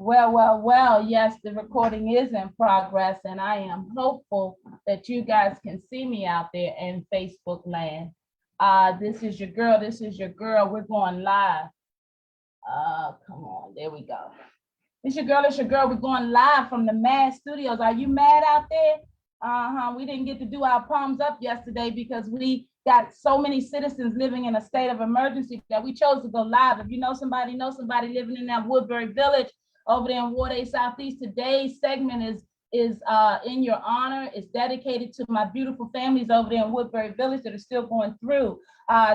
Well, yes, the recording is in progress, and I am hopeful that you guys can see me out there in Facebook land. This is your girl. This is your girl. We're going live. Come on, there we go. It's your girl. It's your girl. We're going live from the Mad Studios. Are you mad out there? We didn't get to do our palms up yesterday because we got so many citizens living in a state of emergency that we chose to go live. If you know somebody living in that Woodbury Village over there in Ward 8 Southeast, today's segment is in your honor. It's dedicated to my beautiful families over there in Woodbury Village that are still going through.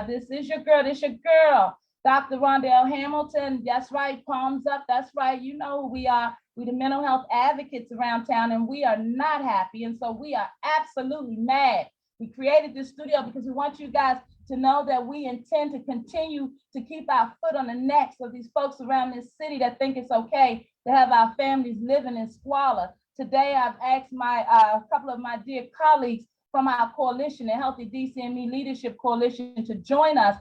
This is your girl. This your girl. Dr. Rondell Hamilton, that's right, palms up, that's right, you know who we are. We the mental health advocates around town, and we are not happy, and so we are absolutely mad. We created this studio because we want you guys to know that we intend to continue to keep our foot on the necks of these folks around this city that think it's okay to have our families living in squalor. Today, I've asked a couple of my dear colleagues from our coalition, the Healthy DCME Leadership Coalition, to join us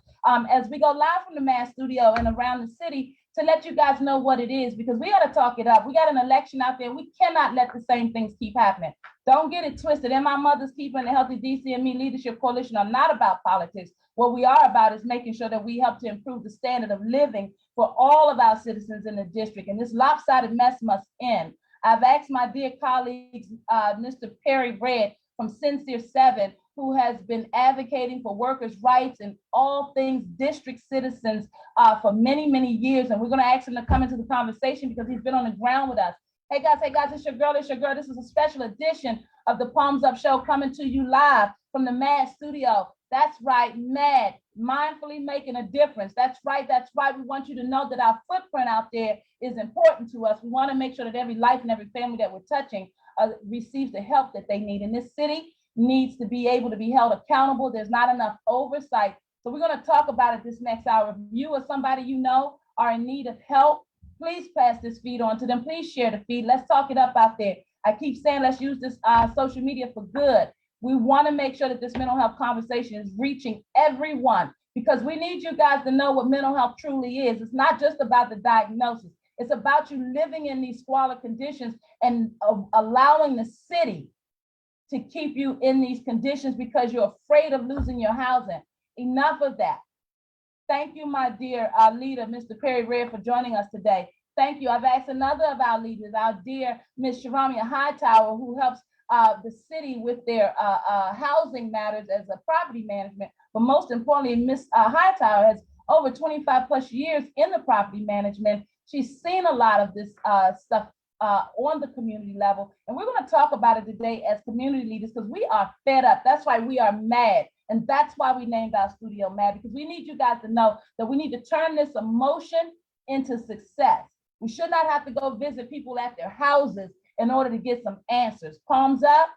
as we go live from the Mad Studio and around the city to let you guys know what it is, because we got to talk it up. We got an election out there. We cannot let the same things keep happening. Don't get it twisted. And my Mother's Keeper and the Healthy DCME Leadership Coalition are not about politics. What we are about is making sure that we help to improve the standard of living for all of our citizens in the district. And this lopsided mess must end. I've asked my dear colleagues, Mr. Perry Red from Sincere 7, who has been advocating for workers' rights and all things district citizens for many, many years. And we're going to ask him to come into the conversation because he's been on the ground with us. Hey guys, it's your girl, it's your girl. This is a special edition of the Palms Up Show coming to you live from the Mad Studio. That's right, Mad, mindfully making a difference. That's right. We want you to know that our footprint out there is important to us. We want to make sure that every life and every family that we're touching receives the help that they need. And this city needs to be able to be held accountable. There's not enough oversight. So we're going to talk about it this next hour. If you or somebody you know are in need of help, please pass this feed on to them. Please share the feed. Let's talk it up out there. I keep saying let's use this social media for good. We want to make sure that this mental health conversation is reaching everyone, because we need you guys to know what mental health truly is. It's not just about the diagnosis. It's about you living in these squalid conditions and allowing the city to keep you in these conditions because you're afraid of losing your housing. Enough of that. Thank you, my dear leader, Mr. Perry Red, for joining us today. Thank you. I've asked another of our leaders, our dear Ms. Sharamia Hightower, who helps the city with their housing matters as a property management. But most importantly, Ms. Hightower has over 25 plus years in the property management. She's seen a lot of this stuff on the community level. And we're going to talk about it today as community leaders because we are fed up. That's why we are mad. And that's why we named our studio Mad, because we need you guys to know that we need to turn this emotion into success. We should not have to go visit people at their houses in order to get some answers. Palms up.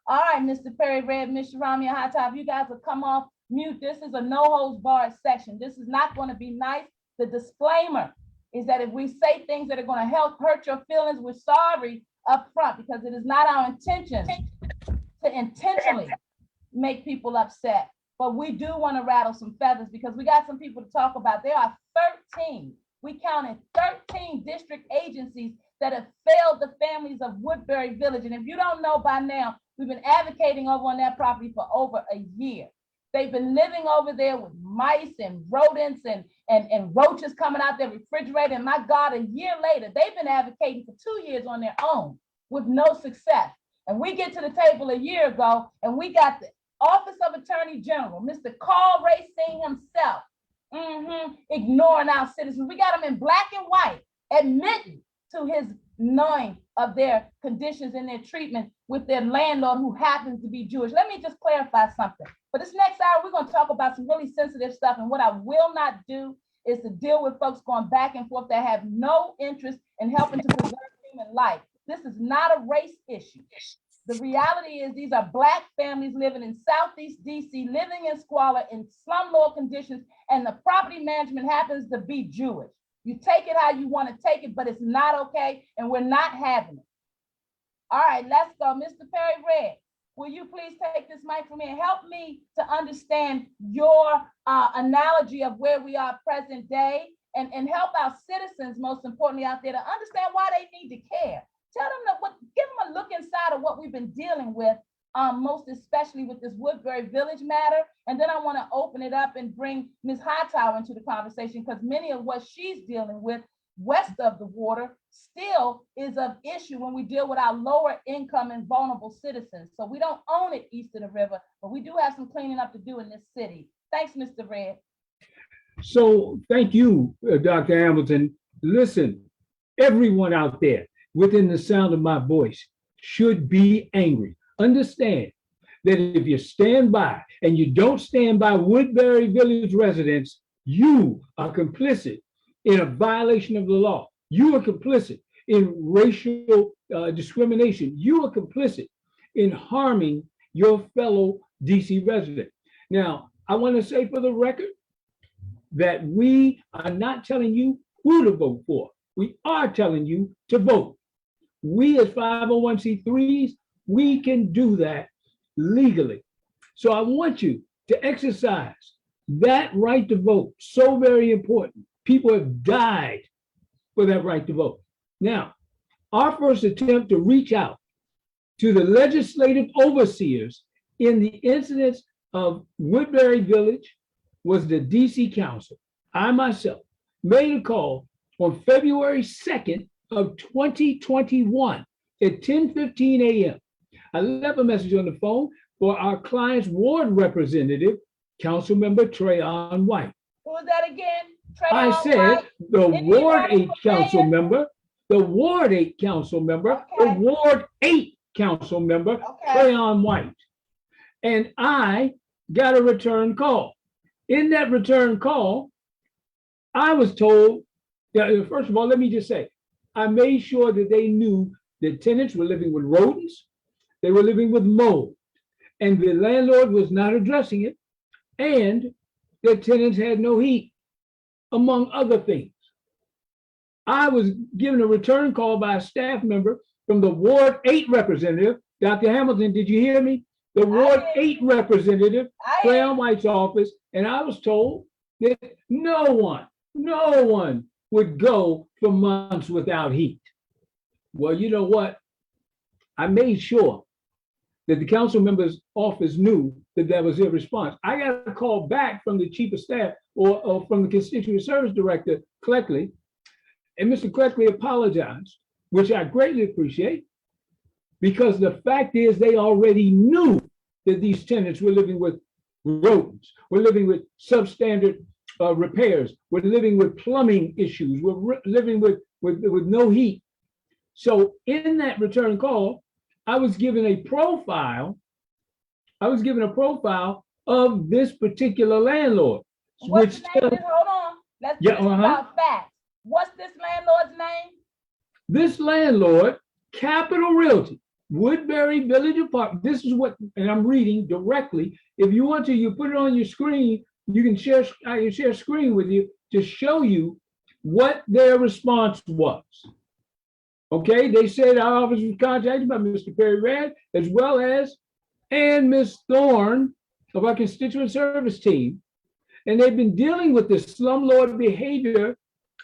All right, Mr. Perry Red, Ms. Sharamia Hightower, you guys will come off mute. This is a no holds barred section. This is not going to be nice. The disclaimer is that if we say things that are going to help hurt your feelings, we're sorry up front, because it is not our intention to intentionally make people upset. But we do want to rattle some feathers because we got some people to talk about. There are 13, we counted 13 district agencies that have failed the families of Woodbury Village. And if you don't know by now, we've been advocating over on that property for over a year. They've been living over there with mice and rodents and roaches coming out their refrigerator. And my God, a year later, they've been advocating for 2 years on their own with no success. And we get to the table a year ago, and we got the Office of Attorney General, Mr. Carl Ray Singh himself, ignoring our citizens. We got him in black and white, admitting to his knowing of their conditions and their treatment with their landlord who happens to be Jewish. Let me just clarify something. For this next hour, we're going to talk about some really sensitive stuff. And what I will not do is to deal with folks going back and forth that have no interest in helping to preserve human life. This is not a race issue. The reality is these are Black families living in Southeast DC, living in squalor in slumlord conditions, and the property management happens to be Jewish. You take it how you want to take it, but it's not okay, and we're not having it. All right, let's go. Mr. Perry Red, will you please take this mic from me and help me to understand your analogy of where we are present day and help our citizens, most importantly out there, to understand why they need to care. Tell them give them a look inside of what we've been dealing with, most especially with this Woodbury Village matter. And then I want to open it up and bring Ms. Hightower into the conversation, because many of what she's dealing with west of the water still is of issue when we deal with our lower income and vulnerable citizens. So we don't own it east of the river, but we do have some cleaning up to do in this city. Thanks, Mr. Red. So thank you, Dr. Hamilton. Listen, everyone out there within the sound of my voice should be angry. Understand that if you stand by and you don't stand by Woodbury Village residents, you are complicit in a violation of the law. You are complicit in racial discrimination. You are complicit in harming your fellow DC resident. Now, I want to say for the record that we are not telling you who to vote for. We are telling you to vote. We as 501c3s, we can do that legally. So I want you to exercise that right to vote. So very important. People have died for that right to vote. Now, our first attempt to reach out to the legislative overseers in the incidents of Woodbury Village was the DC Council. I myself made a call on February 2nd of 2021 at 10:15 a.m. I left a message on the phone for our client's ward representative, Councilmember Trayon White. Who was that again? I Trayon said White? the Ward 8 council member, the Ward 8 council member, the Ward 8 council member, Trayon White. And I got a return call. In that return call, I was told, first of all, let me just say, I made sure that they knew that tenants were living with rodents, they were living with mold, and the landlord was not addressing it, and the tenants had no heat, among other things. I was given a return call by a staff member from the Ward 8 representative. Dr. Hamilton, did you hear me? The Ward 8 representative, Trayon White's office, and I was told that no one would go for months without heat. Well, you know what? I made sure that the council member's office knew that that was their response. I got a call back from the chief of staff or from the constituent service director, Cleckley, and Mr. Cleckley apologized, which I greatly appreciate, because the fact is they already knew that these tenants were living with rodents, were living with substandard repairs, were living with plumbing issues, were living with no heat. So in that return call, I was given a profile. Of this particular landlord. What's the name? Hold on. Let's talk about facts. What's this landlord's name? This landlord, Capital Realty, Woodbury Village Apartment. This is what, and I'm reading directly. If you want to, you put it on your screen. You can share. I can share screen with you to show you what their response was. Okay, they said our office was contacted by Mr. Perry Red, as well as and Ms. Thorne of our constituent service team. And they've been dealing with this slumlord behavior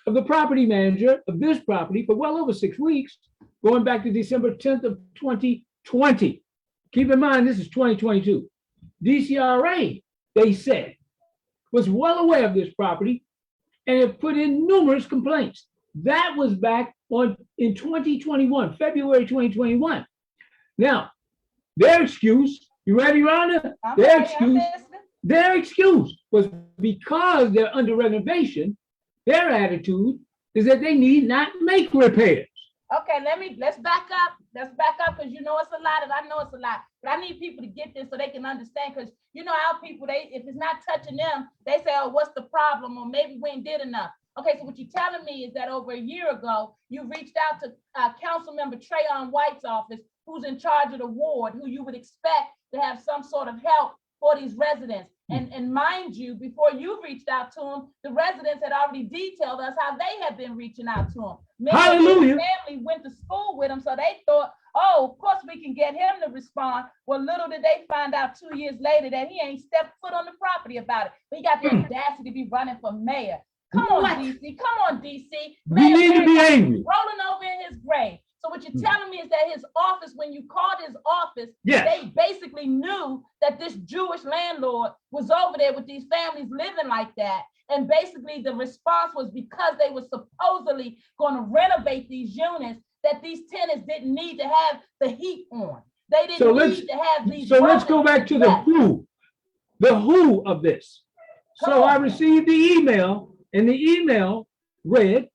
of the property manager of this property for well over 6 weeks, going back to December 10th of 2020. Keep in mind, this is 2022. DCRA, they said, was well aware of this property and have put in numerous complaints. That was back in 2021, February 2021. Now, their excuse, you ready, Rhonda? Their excuse was because they're under renovation, their attitude is that they need not make repairs. Okay, let's back up. Let's back up, because you know it's a lot, and I know it's a lot. But I need people to get this so they can understand, because you know how people, if it's not touching them, they say, oh, what's the problem? Or maybe we ain't did enough. Okay, so what you're telling me is that over a year ago, you reached out to Councilmember Trayon White's office, who's in charge of the ward, who you would expect to have some sort of help for these residents. And mind you, before you reached out to them, the residents had already detailed us how they had been reaching out to them. Many of their family went to school with them, so they thought, oh, of course we can get him to respond. Well, little did they find out 2 years later that he ain't stepped foot on the property about it. But he got the audacity to be running for mayor. Come on, What? DC. Come on, DC. We need to be angry. Rolling over in his grave. So what you're telling me is that his office, when you called his office, Yes. they basically knew that this Jewish landlord was over there with these families living like that. And basically the response was because they were supposedly going to renovate these units, that these tenants didn't need to have the heat on. They didn't need to have these. So let's go back to the who of this. So I received the email, and the email read,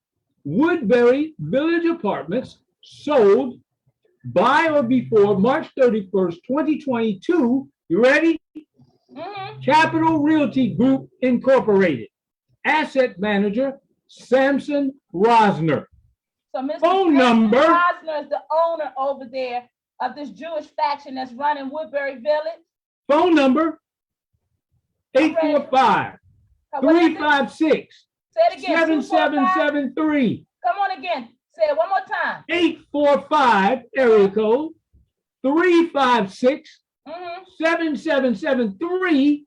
Woodbury Village Apartments sold by or before March 31st, 2022. You ready? Capital Realty Group Incorporated. Asset manager, Samson Rosner. So Mr. Phone number. Rosner is the owner over there of this Jewish faction that's running Woodbury Village. Phone number, 845 356 Say it again. 7773. Come on again. Say it one more time. 845 area code 356 7773.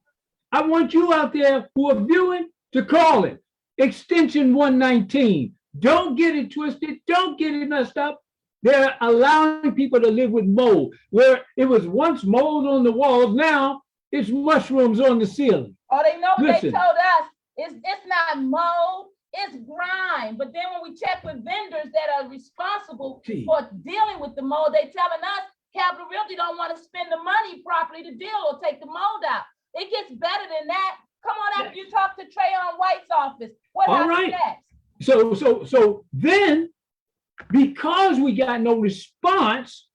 I want you out there who are viewing to call it. Extension 119. Don't get it twisted. Don't get it messed up. They're allowing people to live with mold. Where it was once mold on the walls, now it's mushrooms on the ceiling. Oh, they know what Listen. they told us. It's not mold, it's grime. But then when we check with vendors that are responsible for dealing with the mold, they telling us Capital Realty don't want to spend the money properly to deal or take the mold out. It gets better than that. Come on after you talk to Trayon White's office. What happens next? So then, because we got no response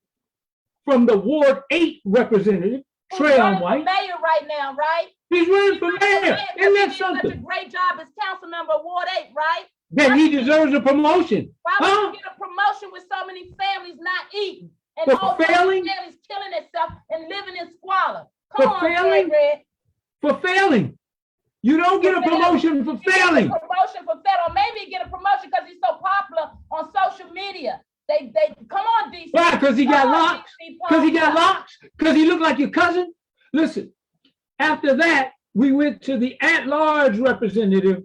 from the Ward 8 representative, Trayon White. Mayor right now, right? He's running for mayor. Isn't that something? Such a great job as council member of Ward 8, right? Then he deserves a promotion. Why would you get a promotion with so many families not eating? And For all those failing? families killing themselves and living in squalor. For Come on, failing? Red. For failing. You don't get a promotion for failing. You get a promotion for failing, or maybe you get a promotion because he's so popular on social media. They come on, DC. Why? Because he got locks? Because he got locks? Because he looked like your cousin? Listen, after that, we went to the at-large representative,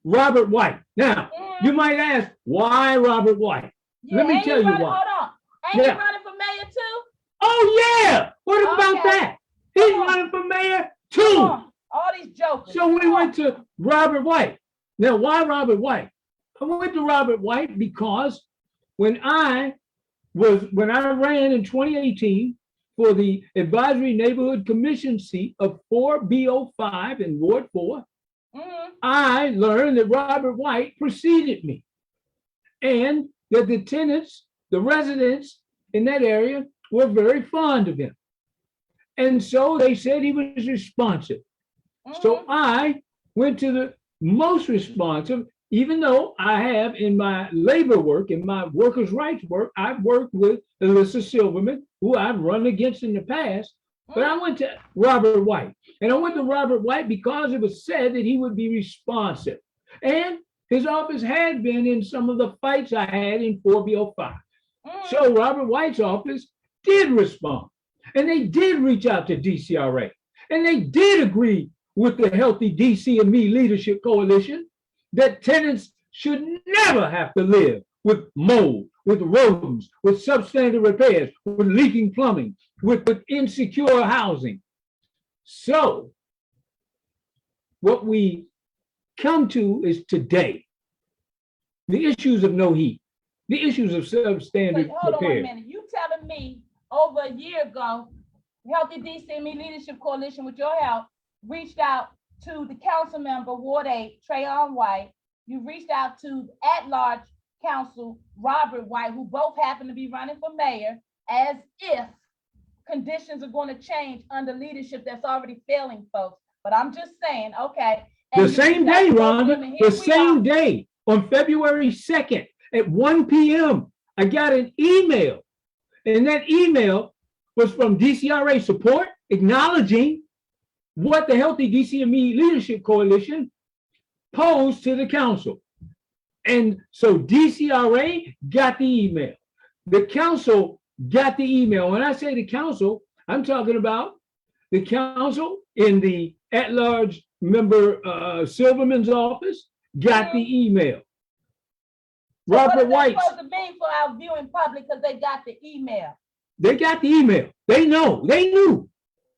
Robert White. Now, you might ask, why Robert White? Let me tell you why. Hold on. Ain't he running for mayor too? Oh, yeah. What about that? He's running for mayor too. All these jokers. So we went to Robert White. Now, why Robert White? I went to Robert White because when I ran in 2018 for the Advisory Neighborhood Commission seat of 4B05 in Ward 4, I learned that Robert White preceded me and that the tenants, the residents in that area were very fond of him. And so they said he was responsive. So I went to the most responsive, even though I have in my labor work, in my workers' rights work, I've worked with Alyssa Silverman, who I've run against in the past, but I went to Robert White. And I went to Robert White because it was said that he would be responsive. And his office had been in some of the fights I had in 4B05. So Robert White's office did respond. And they did reach out to DCRA. And they did agree with the Healthy DC and Me Leadership Coalition that tenants should never have to live with mold, with rodents, with substandard repairs, with leaking plumbing, with insecure housing. So what we come to is today, the issues of no heat, the issues of substandard Hold on 1 repairs. minute. You telling me over a year ago, Healthy DC and Me Leadership Coalition, with your help, reached out to the council member, Ward 8, Trayon White. You reached out to at-large council, Robert White, who both happen to be running for mayor, as if conditions are going to change under leadership that's already failing folks. But I'm just saying, okay. The same day, Rhonda, the same day, on February 2nd at 1 p.m., I got an email. And that email was from DCRA support, acknowledging what the Healthy DC and Me Leadership Coalition posed to the council. And so DCRA got the email. The council got the email. When I say the council, I'm talking about the council in the at-large member Silverman's office, got the email. So Robert what is White. that supposed to mean for our viewing public because they got the email? They got the email. They know. They knew.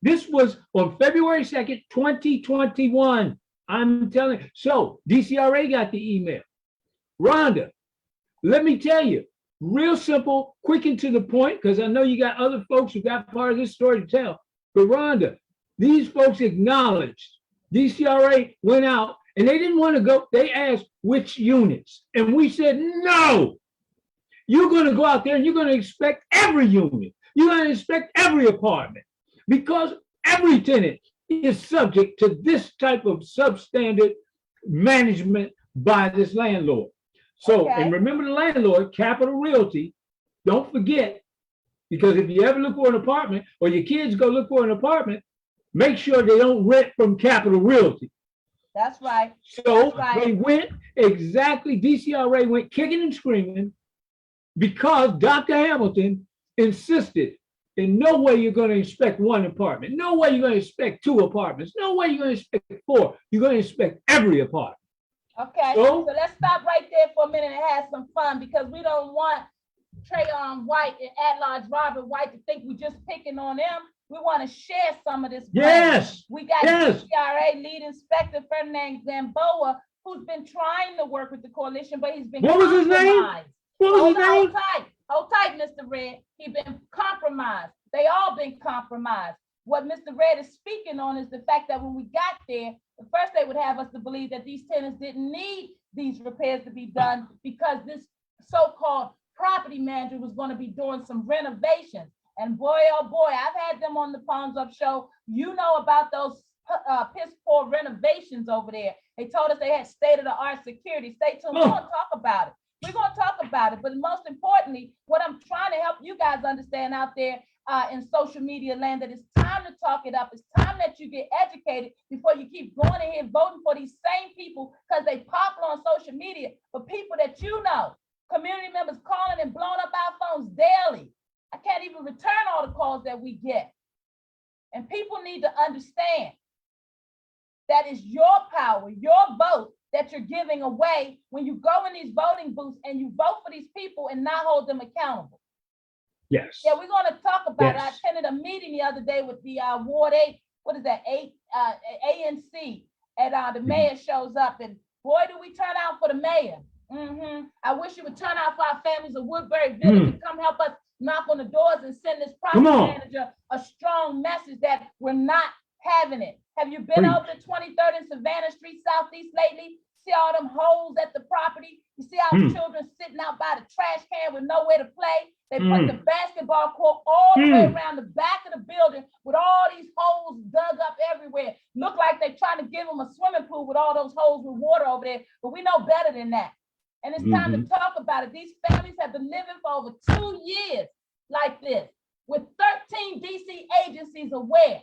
This was on February 2nd, 2021. I'm telling you. So DCRA got the email. Rhonda, let me tell you, real simple, quick and to the point, because I know you got other folks who got part of this story to tell. But Rhonda, these folks acknowledged DCRA went out and they didn't want to go. They asked which units. And we said, no, you're going to go out there and you're going to inspect every unit. You're going to inspect every apartment because every tenant is subject to this type of substandard management by this landlord. So, Okay. and remember the landlord, Capital Realty, don't forget, because if you ever look for an apartment or your kids go look for an apartment, make sure they don't rent from Capital Realty. That's right. So That's right. they went exactly, DCRA went kicking and screaming because Dr. Hamilton insisted in no way you're going to inspect one apartment. No way you're going to inspect two apartments. No way you're going to inspect four. You're going to inspect every apartment. Okay, so let's stop right there for a minute and have some fun because we don't want Trayon White and at-large Robert White to think we're just picking on them. We want to share some of this. Yes. We got yes. DCRA lead inspector Ferdinand Gamboa, who's been trying to work with the coalition, but he's been What was his name? What was his name? Hold tight, Mr. Red. He's been compromised. They all been compromised. What Mr. Red is speaking on is the fact that when we got there, first they would have us to believe that these tenants didn't need these repairs to be done because this so-called property manager was going to be doing some renovations. And boy, oh boy, I've had them on the Palms Up show. You know about those piss poor renovations over there. They told us they had state-of-the-art security. Stay tuned. We're going to talk about it. We're going to talk about it. But most importantly, what I'm trying to help you guys understand out there in social media land, that it's time to talk it up. It's time that you get educated before you keep going in here voting for these same people because they popular on social media, but people that you know, community members calling and blowing up our phones daily. I can't even return all the calls that we get. And people need to understand that is your power, your vote that you're giving away when you go in these voting booths and you vote for these people and not hold them accountable. Yes. Yeah, we're going to talk about Yes. it. I attended a meeting the other day with the Ward 8, what is that, ANC, and the mayor shows up, and boy, do we turn out for the mayor. I wish you would turn out for our families of Woodbury Village and come help us knock on the doors and send this property manager a strong message that we're not having it. Have you been over to 23rd and Savannah Street Southeast lately? See all them holes at the property? You see our children sitting out by the trash can with nowhere to play? They put the basketball court all the way around the back of the building with all these holes dug up everywhere. Look like they're trying to give them a swimming pool with all those holes with water over there, but we know better than that. And it's time to talk about it. These families have been living for over 2 years like this with 13 DC agencies aware.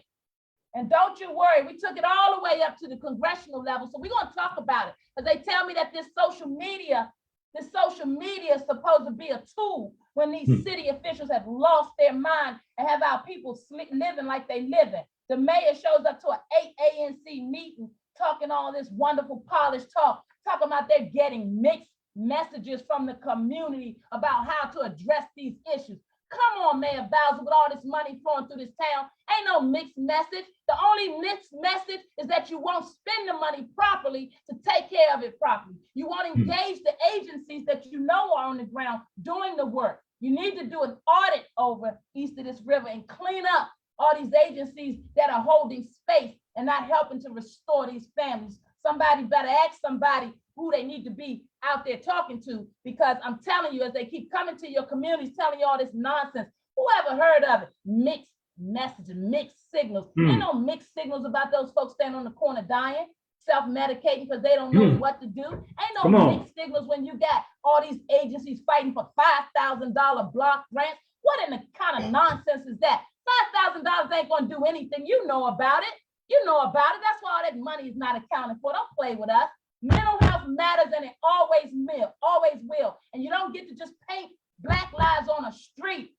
And don't you worry, we took it all the way up to the congressional level. So we're going to talk about it because they tell me that this social media is supposed to be a tool when these city officials have lost their mind and have our people living like they living. The mayor shows up to an 8 ANC meeting talking all this wonderful polished talk, talking about they're getting mixed messages from the community about how to address these issues. Come on, Mayor Bowser, with all this money flowing through this town, ain't no mixed message. The only mixed message is that you won't spend the money properly to take care of it properly. You won't engage the agencies that you know are on the ground doing the work. You need to do an audit over east of this river and clean up all these agencies that are holding space and not helping to restore these families. Somebody better ask somebody who they need to be out there talking to, because I'm telling you, as they keep coming to your communities, telling you all this nonsense, who ever heard of it? Mixed messages, mixed signals. Ain't no mixed signals about those folks standing on the corner dying, self-medicating because they don't know what to do. Ain't no mixed signals when you got all these agencies fighting for $5,000 block grants. What in the kind of nonsense is that? $5,000 ain't gonna do anything. You know about it. You know about it. That's why all that money is not accounted for. Don't play with us. Mental health matters, and it always will. And you don't get to just paint black lives on a street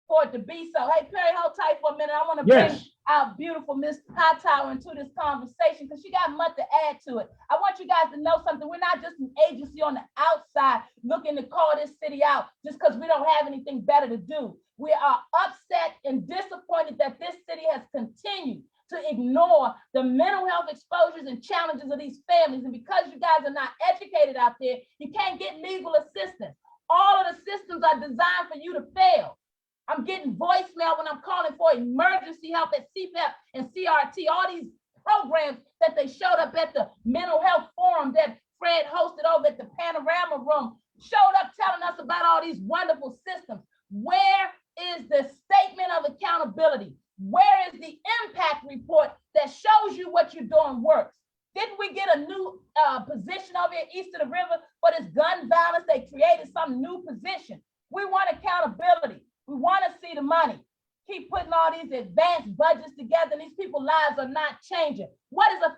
for it to be so. Hey, Perry, hold tight for a minute. I want to bring our beautiful Miss Hightower into this conversation because she got much to add to it. I want you guys to know something. We're not just an agency on the outside looking to call this city out just because we don't have anything better to do. We are upset and disappointed that this city has continued to ignore the mental health exposures and challenges of these families. And because you guys are not educated out there, you can't get legal assistance. All of the systems are designed for you to fail. I'm getting voicemail when I'm calling for emergency help at CPEP and CRT, all these programs that they showed up at the mental health forum that Fred hosted over at the Panorama Room, showed up telling us about all these wonderful systems. Where is the statement of accountability? Where is the impact report that shows you what you're doing works? Didn't we get a new position over here east of the river for this gun violence? They created some new position. We want accountability. We want to see the money. Keep putting all these advanced budgets together and these people's lives are not changing. What is a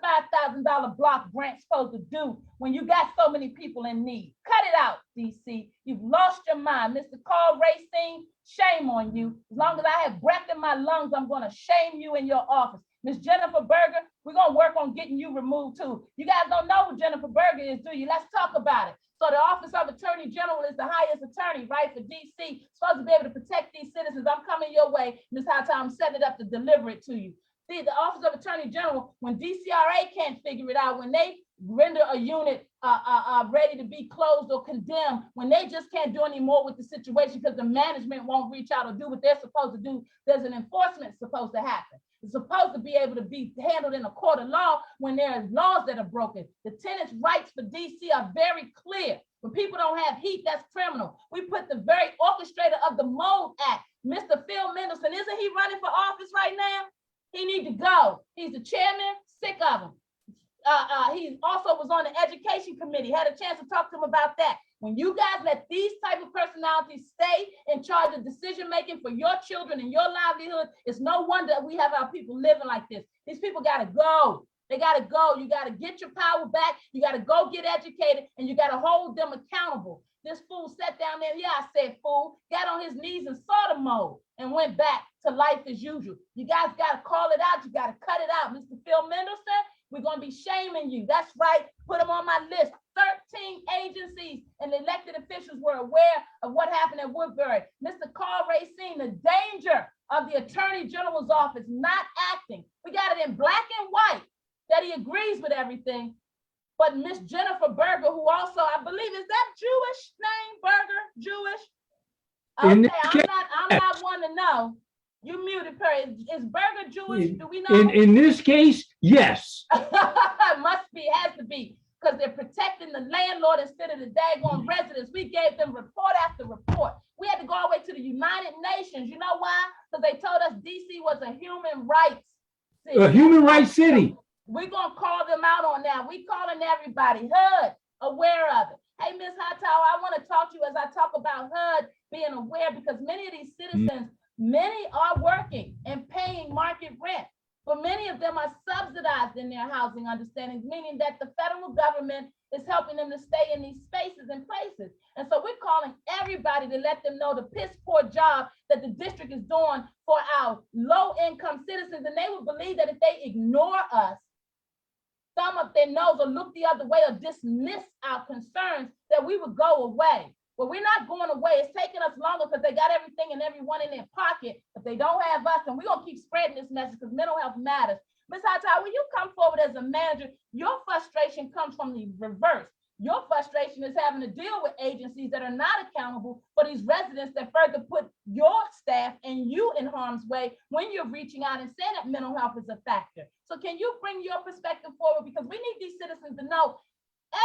$5,000 block grant supposed to do when you got so many people in need? Cut it out, DC. You've lost your mind. Mr. Carl Racine, shame on you. As long as I have breath in my lungs, I'm going to shame you in your office. Miss Jennifer Berger, we're going to work on getting you removed too. You guys don't know who Jennifer Berger is, do you? Let's talk about it. So the Office of Attorney General is the highest attorney, right, for DC, supposed to be able to protect these citizens. I'm coming your way, Ms. Hightower. I'm setting it up to deliver it to you. See, the Office of Attorney General, when DCRA can't figure it out, when they render a unit ready to be closed or condemned, when they just can't do any more with the situation because the management won't reach out or do what they're supposed to do, there's an enforcement supposed to happen. It's supposed to be able to be handled in a court of law when there are laws that are broken. The tenants' rights for DC are very clear. When people don't have heat, that's criminal. We put the very orchestrator of the Mold Act, Mr. Phil Mendelson, isn't he running for office right now? He needs to go. He's the chairman, sick of him. He also was on the education committee, had a chance to talk to him about that. When you guys let these type of personalities stay in charge of decision-making for your children and your livelihood, it's no wonder we have our people living like this. These people gotta go. They gotta go. You gotta get your power back. You gotta go get educated and you gotta hold them accountable. This fool sat down there, yeah, I said fool, got on his knees and saw the mold and went back to life as usual. You guys gotta call it out. You gotta cut it out. Mr. Phil Mendelson, we're going to be shaming you. That's right. Put them on my list. 13 agencies and elected officials were aware of what happened at Woodbury. Mr. Carl Racine, the danger of the Attorney General's office not acting. We got it in black and white that he agrees with everything. But Miss Jennifer Berger, who also, I believe, is that Jewish name, Berger? Jewish? Okay, I'm not one to know. You muted, Perry. Is Berger Jewish? Do we know? In this case, yes. Must be, has to be, because they're protecting the landlord instead of the daggone residents. We gave them report after report. We had to go all the way to the United Nations. You know why? Because they told us DC was a human rights city. A human rights city. We're going to call them out on that. We calling everybody. HUD, aware of it. Hey, Ms. Hightower, I want to talk to you as I talk about HUD being aware, because many of these citizens, many are working and paying market rent, but many of them are subsidized in their housing understandings, meaning that the federal government is helping them to stay in these spaces and places. And so we're calling everybody to let them know the piss poor job that the district is doing for our low income citizens. And they will believe that if they ignore us, thumb up their nose or look the other way or dismiss our concerns, that we would go away. Well, we're not going away. It's taking us longer because they got everything and everyone in their pocket, but they don't have us. And we're going to keep spreading this message because mental health matters. Ms. Hightower, when you come forward as a manager, your frustration comes from the reverse. Your frustration is having to deal with agencies that are not accountable for these residents that further put your staff and you in harm's way when you're reaching out and saying that mental health is a factor. So can you bring your perspective forward? Because we need these citizens to know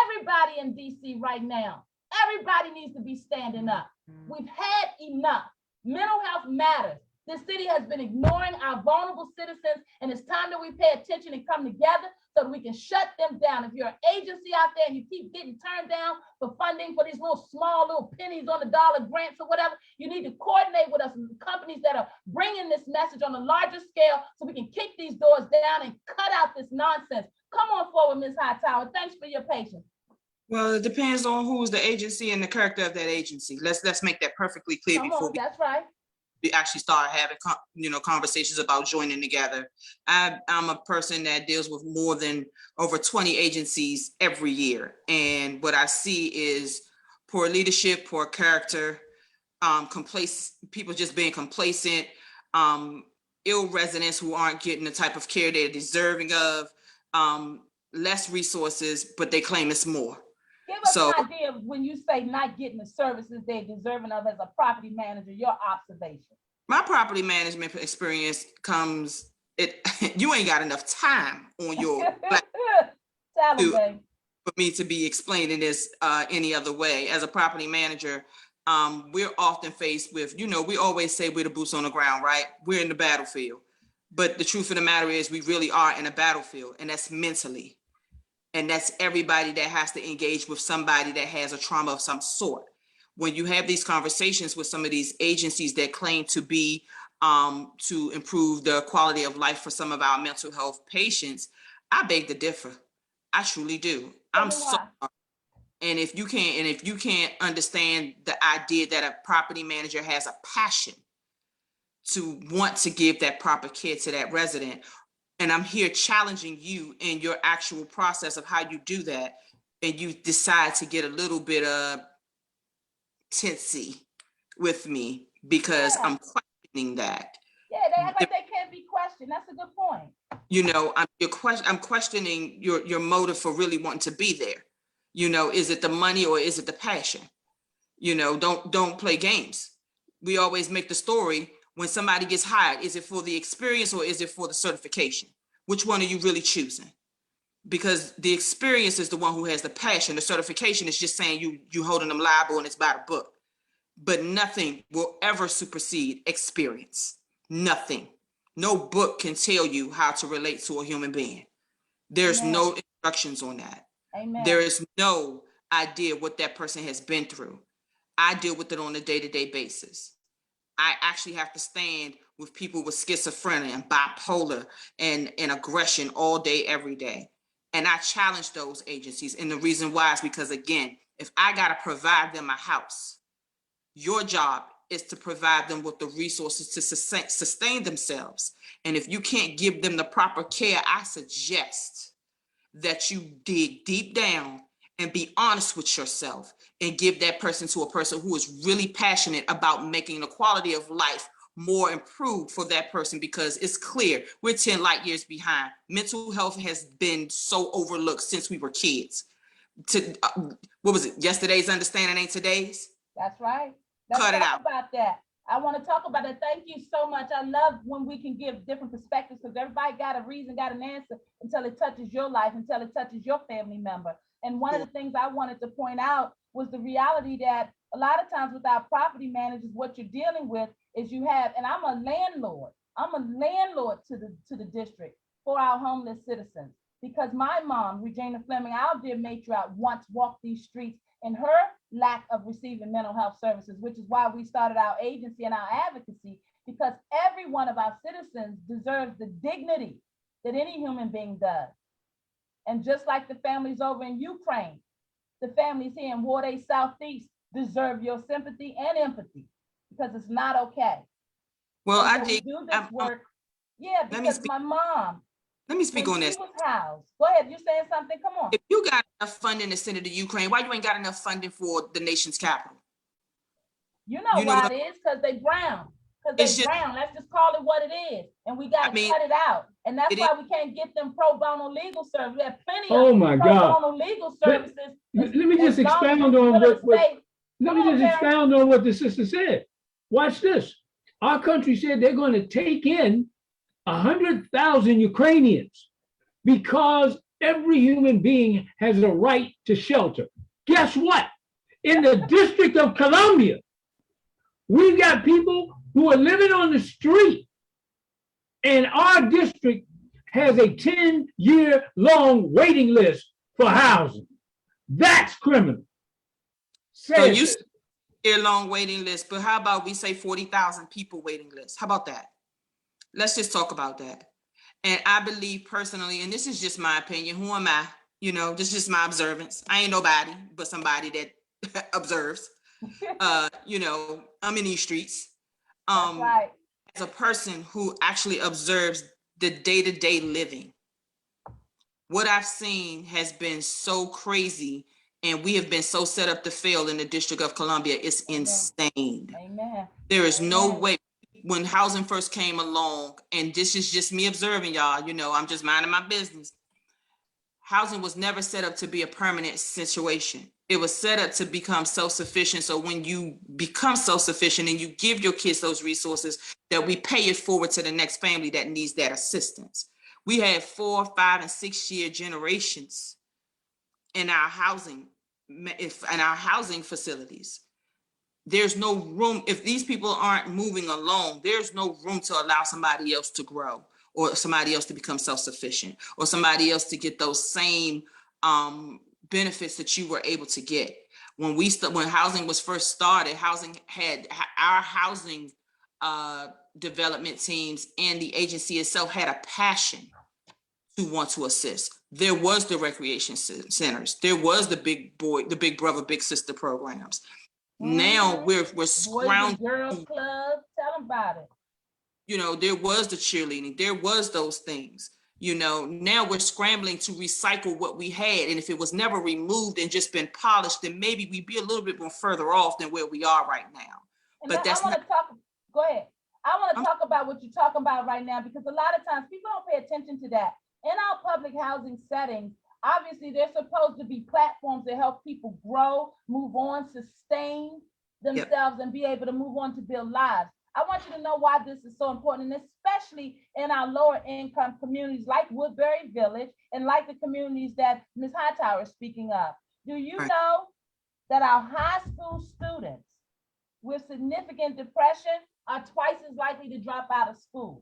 everybody in DC right now, everybody needs to be standing up. We've had enough. Mental health matters. This city has been ignoring our vulnerable citizens, and it's time that we pay attention and come together so that we can shut them down. If you're an agency out there and you keep getting turned down for funding for these little pennies on the dollar grants or whatever, you need to coordinate with us, companies that are bringing this message on a larger scale so we can kick these doors down and cut out this nonsense. Come on forward, Ms. Hightower. Thanks for your patience. Well, it depends on who's the agency and the character of that agency. Let's make that perfectly clear before we. That's right. we actually start having, conversations about joining together. I'm a person that deals with more than over 20 agencies every year. And what I see is poor leadership, poor character, people just being complacent, ill residents who aren't getting the type of care they're deserving of, less resources, but they claim it's more. Give us an idea of when you say not getting the services they're deserving of as a property manager, your observation. My property management experience comes, you ain't got enough time on your for me to be explaining this any other way. As a property manager, we're often faced with, we always say we're the boots on the ground, right? We're in the battlefield. But the truth of the matter is we really are in a battlefield, and that's mentally. And that's everybody that has to engage with somebody that has a trauma of some sort. When you have these conversations with some of these agencies that claim to be to improve the quality of life for some of our mental health patients, I beg to differ. I truly do. I'm sorry. And if you can't understand the idea that a property manager has a passion to want to give that proper care to that resident, and I'm here challenging you in your actual process of how you do that, and you decide to get a little bit of tensy with me because I'm questioning that. Yeah, they act like they can't be questioned. That's a good point. I'm questioning your motive for really wanting to be there. Is it the money or is it the passion? Don't play games. We always make the story when somebody gets hired. Is it for the experience or is it for the certification? Which one are you really choosing? Because the experience is the one who has the passion. The certification is just saying you holding them liable and it's by the book. But nothing will ever supersede experience. Nothing. No book can tell you how to relate to a human being. There's no instructions on that. Amen. There is no idea what that person has been through. I deal with it on a day-to-day basis. I actually have to stand with people with schizophrenia and bipolar and aggression all day, every day. And I challenge those agencies. And the reason why is because, again, if I got to provide them a house, your job is to provide them with the resources to sustain themselves. And if you can't give them the proper care, I suggest that you dig deep down and be honest with yourself and give that person to a person who is really passionate about making the quality of life more improved for that person, because it's clear we're 10 light years behind. Mental health has been so overlooked since we were kids. What was it? Yesterday's understanding ain't today's. That's right. Let's Cut it talk out. about that. I want to talk about it. Thank you so much. I love when we can give different perspectives, because everybody got a reason, got an answer until it touches your life, until it touches your family member. And one of the things I wanted to point out was the reality that a lot of times with our property managers, what you're dealing with is you have, and I'm a landlord to the district for our homeless citizens, because my mom, Regina Fleming, our dear matriarch, once walked these streets in her lack of receiving mental health services, which is why we started our agency and our advocacy, because every one of our citizens deserves the dignity that any human being does. And just like the families over in Ukraine, the families here in Ward 8 Southeast deserve your sympathy and empathy, because it's not okay. Well, I do this work. Yeah, because my mom, let me speak on this. She was housed. Go ahead, you saying something? Come on. If you got enough funding to send it to Ukraine, why you ain't got enough funding for the nation's capital? You know why it is? Because they brown. Because they brown. Let's just call it what it is. And we got to cut it out. And that's why we can't get them pro bono legal services. We have plenty of pro bono legal services. Let me just expound on what the sister said. Watch this. Our country said they're going to take in 100,000 Ukrainians because every human being has a right to shelter. Guess what? In the District of Columbia, we've got people who are living on the street, and our district has a 10-year-long waiting list for housing. That's criminal. So you say year-long waiting list, but how about we say 40,000 people waiting list? How about that? Let's just talk about that. And I believe personally, and this is just my opinion, who am I? This is just my observance. I ain't nobody but somebody that observes. I'm in these streets. That's right. as a person who actually observes the day-to-day living. What I've seen has been so crazy, and we have been so set up to fail in the District of Columbia. It's insane. Amen. There is no Amen. way. When housing first came along, and this is just me observing, y'all, you know, I'm just minding my business. Housing was never set up to be a permanent situation. It was set up to become self-sufficient. So when you become self-sufficient and you give your kids those resources, that we pay it forward to the next family that needs that assistance. We have 4, 5, and 6 year generations in our housing facilities. There's no room. If these people aren't moving along, there's no room to allow somebody else to grow, or somebody else to become self-sufficient, or somebody else to get those same benefits that you were able to get. When housing was first started, our housing development teams and the agency itself had a passion to want to assist. There was the recreation centers. There was the big brother, big sister programs. Now we're scrounging. Girls Club, tell them about it. You know, there was the cheerleading, there was those things. You know, now we're scrambling to recycle what we had. And if it was never removed and just been polished, then maybe we'd be a little bit more further off than where we are right now. And but that's not. Go ahead. I want to talk about what you're talking about right now, because a lot of times people don't pay attention to that. In our public housing settings, obviously there's supposed to be platforms that help people grow, move on, sustain themselves, and be able to move on to build lives. I want you to know why this is so important, and especially in our lower income communities like Woodbury Village and like the communities that Ms. Hightower is speaking of. Do you know that our high school students with significant depression are twice as likely to drop out of school?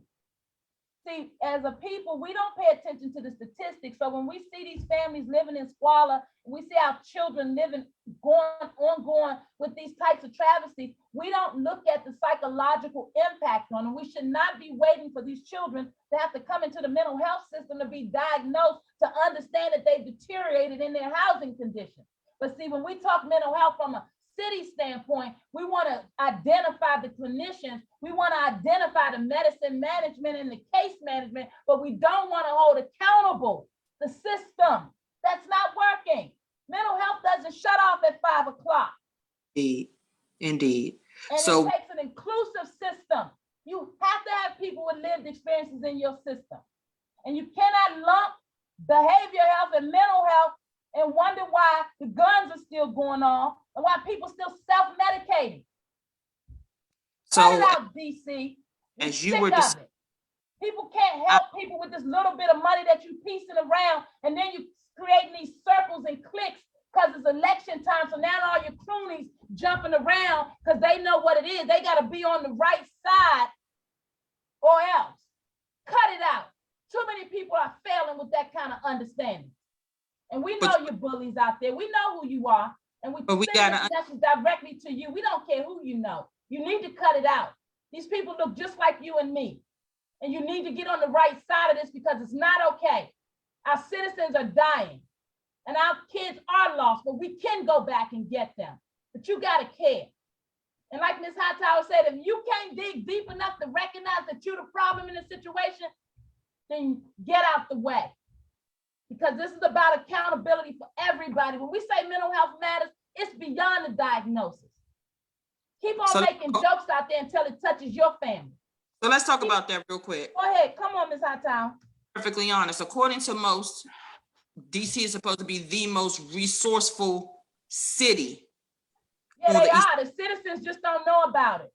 See, as a people, we don't pay attention to the statistics. So when we see these families living in squalor, we see our children living, going with these types of travesties, we don't look at the psychological impact on them. We should not be waiting for these children to have to come into the mental health system to be diagnosed to understand that they've deteriorated in their housing conditions. But see, when we talk mental health from a city standpoint, we want to identify the clinicians, we want to identify the medicine management and the case management, but we don't want to hold accountable the system. That's not working. Mental health doesn't shut off at 5 o'clock. Indeed. And so it takes an inclusive system. You have to have people with lived experiences in your system. And you cannot lump behavioral health and mental health and wonder why the guns are still going on and why people still self-medicating. So, cut it out, DC. As you were just, people can't help people with this little bit of money that you piecing around, and then you creating these circles and cliques because it's election time. So now all your cronies jumping around because they know what it is. They got to be on the right side or else. Cut it out. Too many people are failing with that kind of understanding. And we know you're bullies out there. We know who you are. And we send this message directly to you. We don't care who you know. You need to cut it out. These people look just like you and me. And you need to get on the right side of this because it's not okay. Our citizens are dying. And our kids are lost, but we can go back and get them. But you gotta care. And like Ms. Hightower said, if you can't dig deep enough to recognize that you're the problem in the situation, then get out the way. Because this is about accountability for everybody. When we say mental health matters, it's beyond the diagnosis. Keep on making jokes out there until it touches your family. So let's talk about that real quick. Go ahead, come on, Ms. Hightower. Perfectly honest, according to most, DC is supposed to be the most resourceful city. Yeah, they are. The citizens just don't know about it.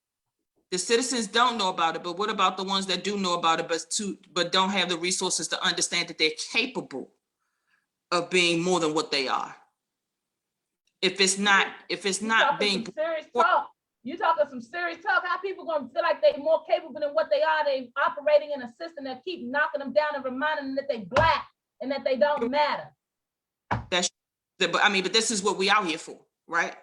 The citizens don't know about it, but what about the ones that do know about it, but don't have the resources to understand that they're capable of being more than what they are? If it's not being serious talk, you talking some serious talk. How people gonna feel like they're more capable than what they are? They operating in a system that keep knocking them down and reminding them that they black and that they don't matter. But this is what we out here for, right?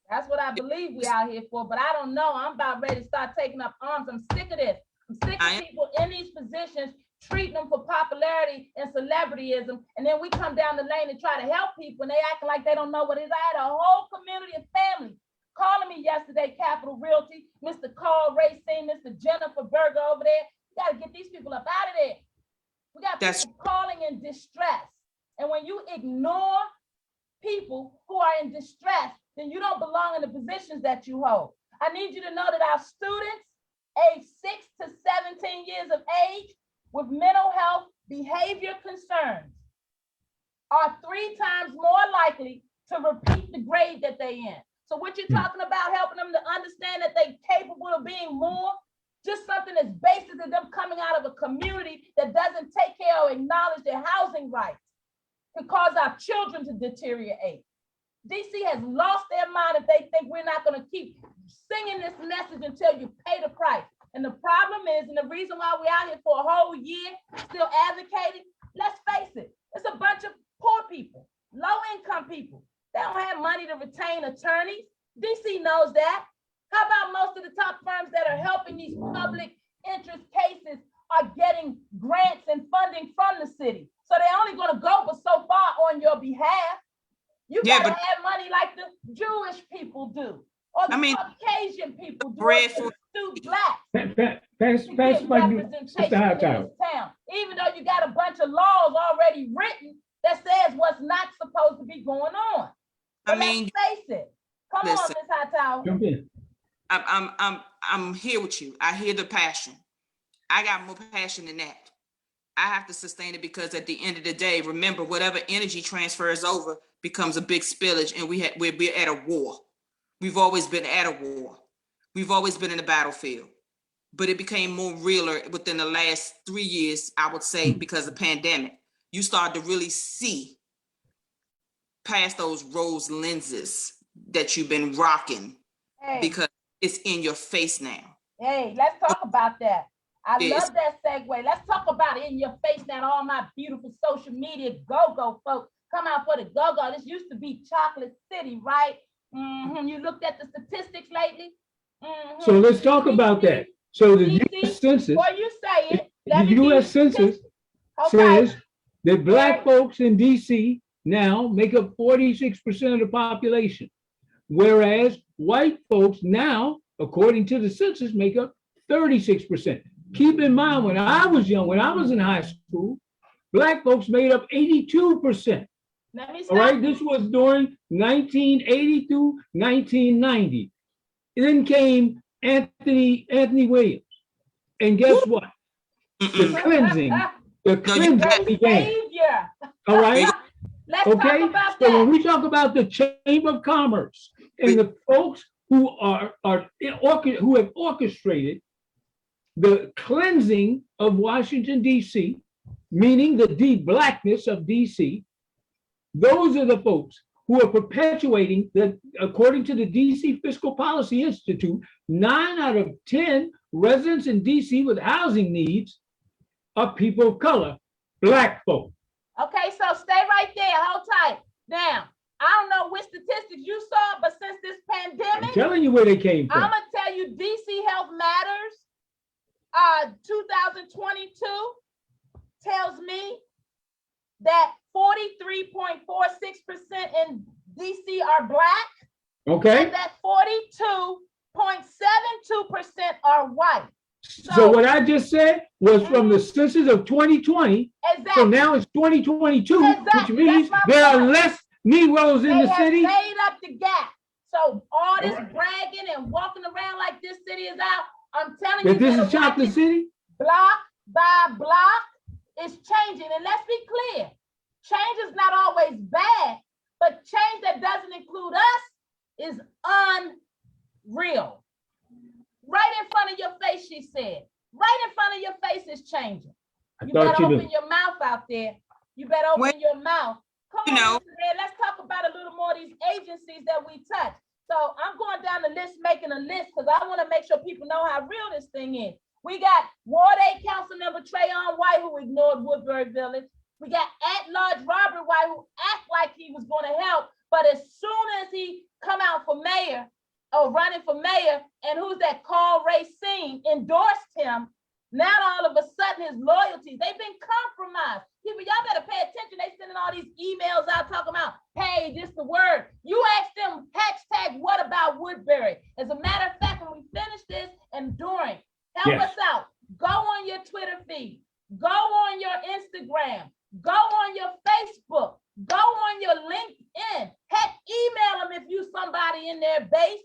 That's what I believe we out here for, but I don't know. I'm about ready to start taking up arms. I'm sick of this. I'm sick of people in these positions treating them for popularity and celebrityism, and then we come down the lane and try to help people, and they acting like they don't know what it is. I had a whole community of families calling me yesterday, Capital Realty, Mr. Carl Racine, Mr. Jennifer Berger over there. You gotta get these people up out of there. We got people calling in distress. And when you ignore people who are in distress, then you don't belong in the positions that you hold. I need you to know that our students aged 6 to 17 years of age with mental health behavior concerns are 3 times more likely to repeat the grade that they in. So what you're talking about, helping them to understand that they're capable of being more, just something that's basic to them coming out of a community that doesn't take care or acknowledge their housing rights, could cause our children to deteriorate. DC has lost their mind if they think we're not going to keep singing this message until you pay the price. And the problem is, and the reason why we're out here for a whole year still advocating, let's face it, it's a bunch of poor people, low income people. They don't have money to retain attorneys. DC knows that. How about most of the top firms that are helping these public interest cases are getting grants and funding from the city? So they're only going to go but so far on your behalf. You gotta have money like the Jewish people do, or the Caucasian people do, or the Blacks. Pass my Mr. Hightower. Even though you got a bunch of laws already written that says what's not supposed to be going on. But let's face it. Come on, Ms. Hightower. Jump in. I'm here with you. I hear the passion. I got more passion than that. I have to sustain it because at the end of the day, remember, whatever energy transfers over becomes a big spillage, and we're at a war. We've always been at a war. We've always been in the battlefield, but it became more realer within the last 3 years, I would say, because of the pandemic. You start to really see past those rose lenses that you've been rocking because it's in your face now. Hey, let's talk about that. I love that segue. Let's talk about it in your face now. All my beautiful social media go-go folks come out for the go-go. This used to be Chocolate City, right? You looked at the statistics lately? So let's talk about that. So the U.S. Census, before you say it, the U.S. Census says that Black folks in D.C. now make up 46% of the population, whereas white folks now, according to the census, make up 36%. Keep in mind, when I was young, when I was in high school, Black folks made up 82%. All right, this was during 1980 through 1990. Then came Anthony Williams. And guess what? The cleansing began. All right? Let's talk about that. So when we talk about the Chamber of Commerce and the folks who who have orchestrated the cleansing of Washington, D.C., meaning the de-Blackness of D.C., those are the folks who are perpetuating that, according to the D.C. Fiscal Policy Institute, 9 out of 10 residents in D.C. with housing needs are people of color, Black folk. Okay, so stay right there, hold tight. Now, I don't know which statistics you saw, but since this pandemic, I'm telling you where they came from. I'm gonna tell you DC Health Matters 2022 tells me that 43.46% in DC are Black. Okay. And that 42.72% are white. So what I just said was from the census of 2020. Exactly. So now it's 2022, which means there are less Negroes in the city. They have made up the gap. So all this bragging and walking around like this city is out, I'm telling you, that this is Chocolate City? Block by block is changing. And let's be clear, change is not always bad, but change that doesn't include us is unreal. Right in front of your face, she said. Right in front of your face is changing. You better open your mouth out there. You better open your mouth. Come on, man, let's talk about a little more of these agencies that we touch. So I'm going down the list, making a list, because I want to make sure people know how real this thing is. We got Ward 8 Council Member Trayon White, who ignored Woodbury Village. We got at-large Robert White, who acted like he was going to help, but as soon as he come out for mayor, or running for mayor, and who's that, Carl Racine, endorsed him, now all of a sudden his loyalties, they've been compromised. People, y'all better pay attention. They sending all these emails out talking about, hey, this the word. You ask them, hashtag, what about Woodbury? everybody in their base.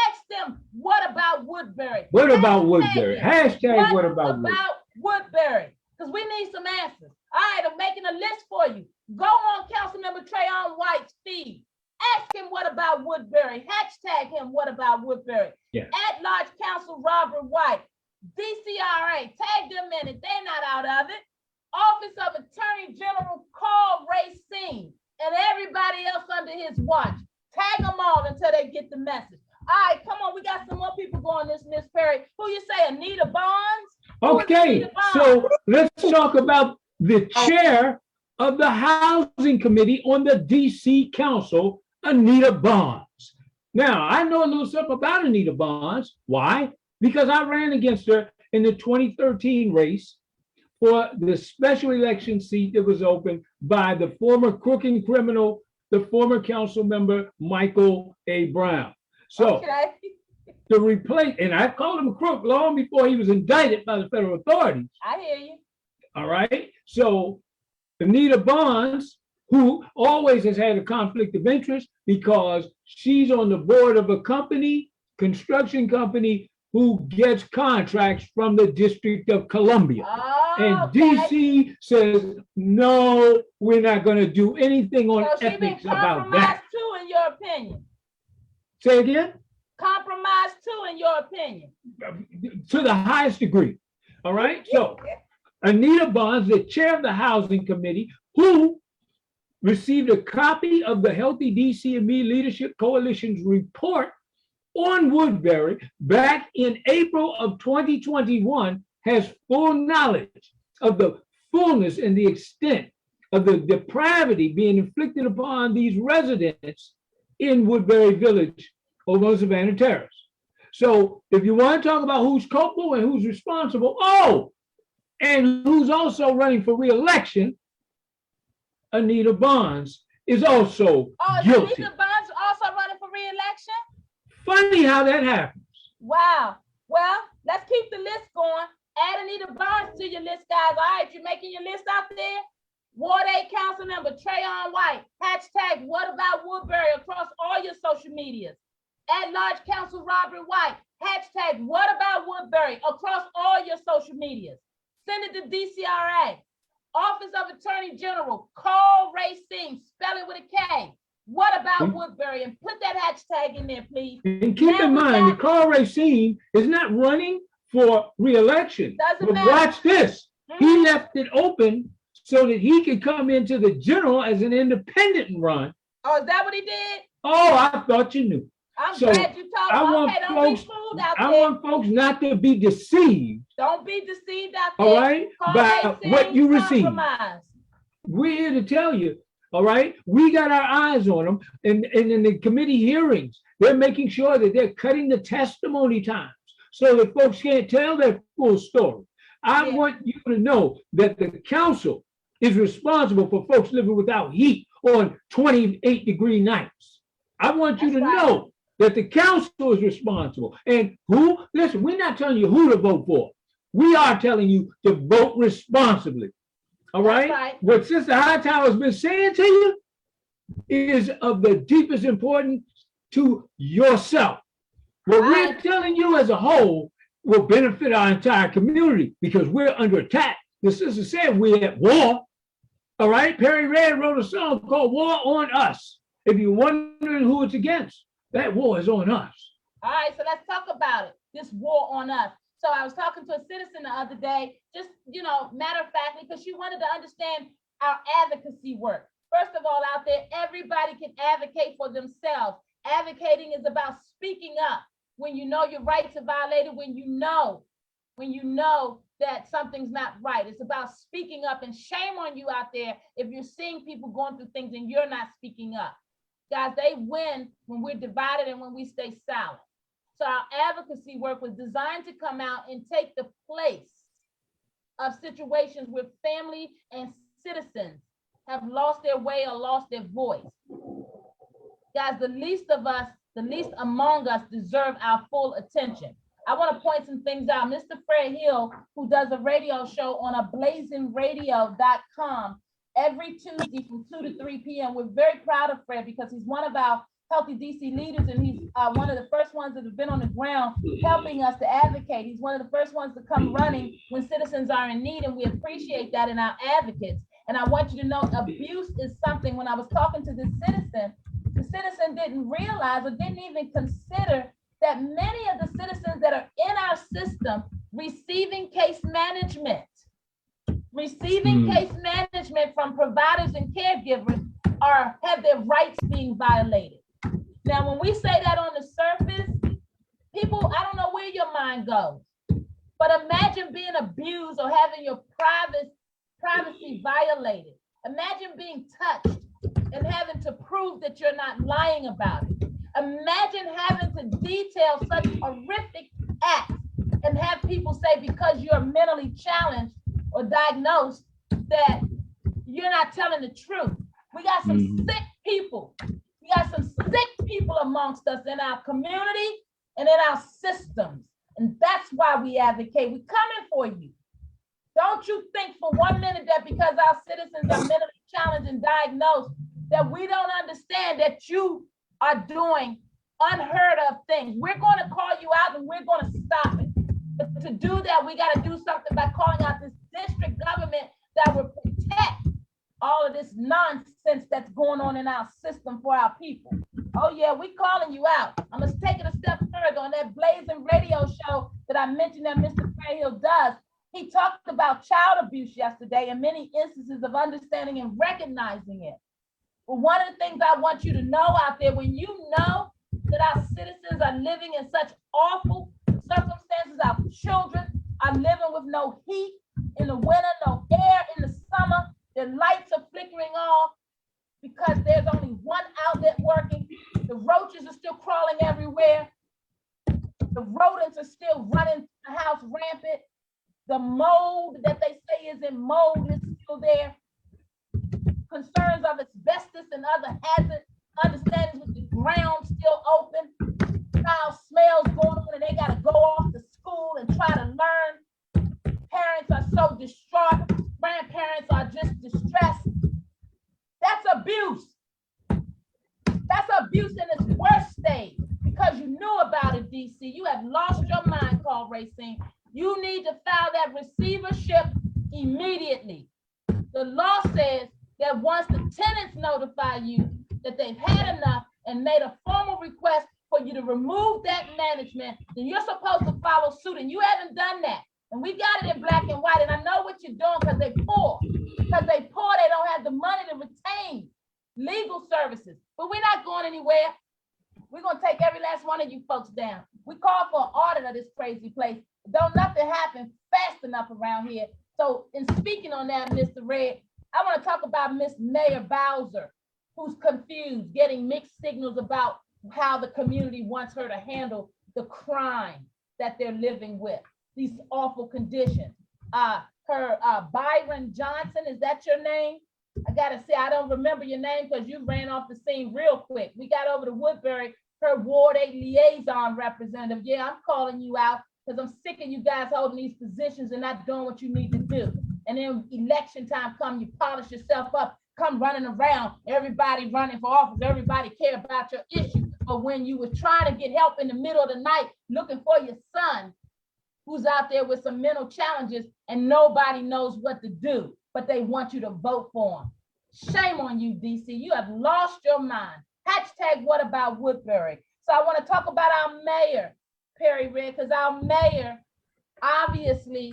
Ask them, what about Woodbury? What about Woodbury? Hashtag what about Woodbury? Woodbury? Because we need some answers. All right, I'm making a list for you. Go on Councilmember Trayon White's feed. Ask him, what about Woodbury? Hashtag him, what about Woodbury? Yeah. At-large Council Robert White. DCRA, tag them in it. They're not out of it. Office of Attorney General Carl Racine and everybody else under his watch. Tag them all until they get the message. All right, come on. We got some more people going this, Miss Perry. Who you say, Anita Bonds? Okay, so let's talk about the chair of the Housing Committee on the DC Council, Anita Bonds. Now, I know a little something about Anita Bonds. Why? Because I ran against her in the 2013 race for the special election seat that was open by the former crooking criminal, the former council member, Michael A. Brown. So to replace, and I called him a crook long before he was indicted by the federal authorities. I hear you. All right. So Anita Bonds, who always has had a conflict of interest because she's on the board of a company, construction company, who gets contracts from the District of Columbia. And DC says, no, we're not going to do anything on ethics about that. Too, in your opinion. Say again? Compromised too, in your opinion. To the highest degree. All right. So Anita Bonds, the chair of the Housing Committee, who received a copy of the Healthy DC and Me Leadership Coalition's report on Woodbury back in April of 2021, has full knowledge of the fullness and the extent of the depravity being inflicted upon these residents in Woodbury Village over Savannah Terrace. So if you want to talk about who's culpable and who's responsible, and who's also running for re-election, Anita Bonds is also guilty. Anita Bonds also running for re-election? Funny how that happens. Wow. Well, let's keep the list going. Add Anita Bonds to your list, guys. All right, you're making your list out there. Ward 8 Council Member Trayon White. Hashtag what about Woodbury across all your social medias. At-large Council Robert White. Hashtag what about Woodbury across all your social medias. Send it to DCRA. Office of Attorney General Carl Racine. Spell it with a K. What about Woodbury? And put that hashtag in there, please. And keep in mind that Carl Racine is not running for re-election. Doesn't but matter. Watch this. He left it open so that he could come into the general as an independent and run. Oh, is that what he did? Oh, I thought you knew. I'm So, glad you told me. Okay, don't be fooled out there. I want folks not to be deceived. Don't be deceived out there. All right, by what you receive. Compromise. We're here to tell you. All right, we got our eyes on them, and in the committee hearings, they're making sure that they're cutting the testimony times so that folks can't tell their full story. I want you to know that the council is responsible for folks living without heat on 28-degree nights. I want you to know that the council is responsible. And who? Listen, we're not telling you who to vote for. We are telling you to vote responsibly. All right? What Sister Hightower has been saying to you is of the deepest importance to yourself. What we're telling you as a whole will benefit our entire community because we're under attack. The sister said we're at war. All right? Perry Red wrote a song called War on Us. If you're wondering who it's against, that war is on us. All right, so let's talk about it. This war on us. So I was talking to a citizen the other day, just, matter of factly, because she wanted to understand our advocacy work. First of all, out there, everybody can advocate for themselves. Advocating is about speaking up when you know your rights are violated, when you know that something's not right. It's about speaking up, and shame on you out there if you're seeing people going through things and you're not speaking up. Guys, they win when we're divided and when we stay silent. So our advocacy work was designed to come out and take the place of situations where family and citizens have lost their way or lost their voice. Guys, the least of us, the least among us deserve our full attention. I want to point some things out. Mr. Fred Hill, who does a radio show on ablazingradio.com every Tuesday from 2 to 3 p.m. We're very proud of Fred because he's one of our Healthy DC Leaders, and he's one of the first ones that have been on the ground helping us to advocate. He's one of the first ones to come running when citizens are in need, and we appreciate that in our advocates. And I want you to know abuse is something. When I was talking to this citizen, the citizen didn't realize or didn't even consider that many of the citizens that are in our system receiving case management from providers and caregivers have their rights being violated. Now, when we say that on the surface, people, I don't know where your mind goes, but imagine being abused or having your privacy violated. Imagine being touched and having to prove that you're not lying about it. Imagine having to detail such horrific acts and have people say because you're mentally challenged or diagnosed that you're not telling the truth. We got some sick people. We got some sick people amongst us in our community and in our systems. And that's why we advocate. We're coming for you. Don't you think for 1 minute that because our citizens are mentally challenged and diagnosed, that we don't understand that you are doing unheard of things. We're going to call you out and we're going to stop it. But to do that, we got to do something by calling out this district government that will protect all of this nonsense that's going on in our system for our people. Oh yeah, we calling you out. I'm gonna take it a step further. On that Blazing radio show that I mentioned that Mr. Cahill does, he talked about child abuse yesterday and many instances of understanding and recognizing it. But one of the things I want you to know out there, when you know that our citizens are living in such awful circumstances, our children are living with no heat in the winter, no air in the summer, their lights are flickering off because there's only one outlet working. The roaches are still crawling everywhere. The rodents are still running the house rampant. The mold that they say is in mold is still there. Concerns of asbestos and other hazard understandings with the ground still open. Foul smells going on and they got to go off to school and try to learn. Parents are so distraught. Grandparents are just distressed. That's abuse. That's abuse in its worst stage because you knew about it, DC. You have lost your mind, Carl Racine. You need to file that receivership immediately. The law says that once the tenants notify you that they've had enough and made a formal request for you to remove that management, then you're supposed to follow suit, and you haven't done that. And we got it in black and white, and I know what you're doing because they poor. Because they poor, they don't have the money to retain legal services. But we're not going anywhere. We're going to take every last one of you folks down. We call for an audit of this crazy place. Don't nothing happen fast enough around here. So in speaking on that, Mr. Red, I want to talk about Miss Mayor Bowser, who's confused, getting mixed signals about how the community wants her to handle the crime that they're living with, these awful conditions. Byron Johnson, is that your name? I gotta say, I don't remember your name because you ran off the scene real quick. We got over to Woodbury, her Ward 8 liaison representative. Yeah, I'm calling you out because I'm sick of you guys holding these positions and not doing what you need to do. And then election time come, you polish yourself up, come running around, everybody running for office, everybody care about your issue. But when you were trying to get help in the middle of the night, looking for your son, who's out there with some mental challenges and nobody knows what to do, but they want you to vote for him. Shame on you, DC. You have lost your mind. Hashtag what about Woodbury? So I want to talk about our mayor, Perry Red, because our mayor obviously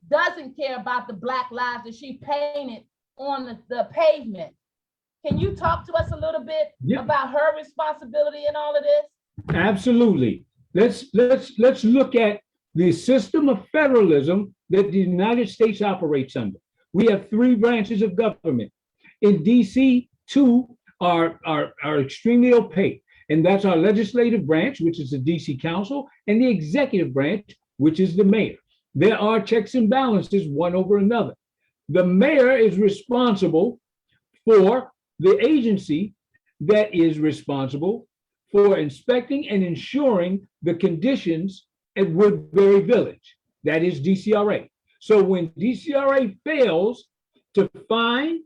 doesn't care about the Black lives that she painted on the pavement. Can you talk to us a little bit about her responsibility in all of this? Absolutely. Let's look at the system of federalism that the United States operates under. We have 3 branches of government. In DC, 2 are extremely opaque, and that's our legislative branch, which is the DC Council, and the executive branch, which is the mayor. There are checks and balances one over another. The mayor is responsible for the agency that is responsible for inspecting and ensuring the conditions at Woodbury Village, that is DCRA. So when DCRA fails to find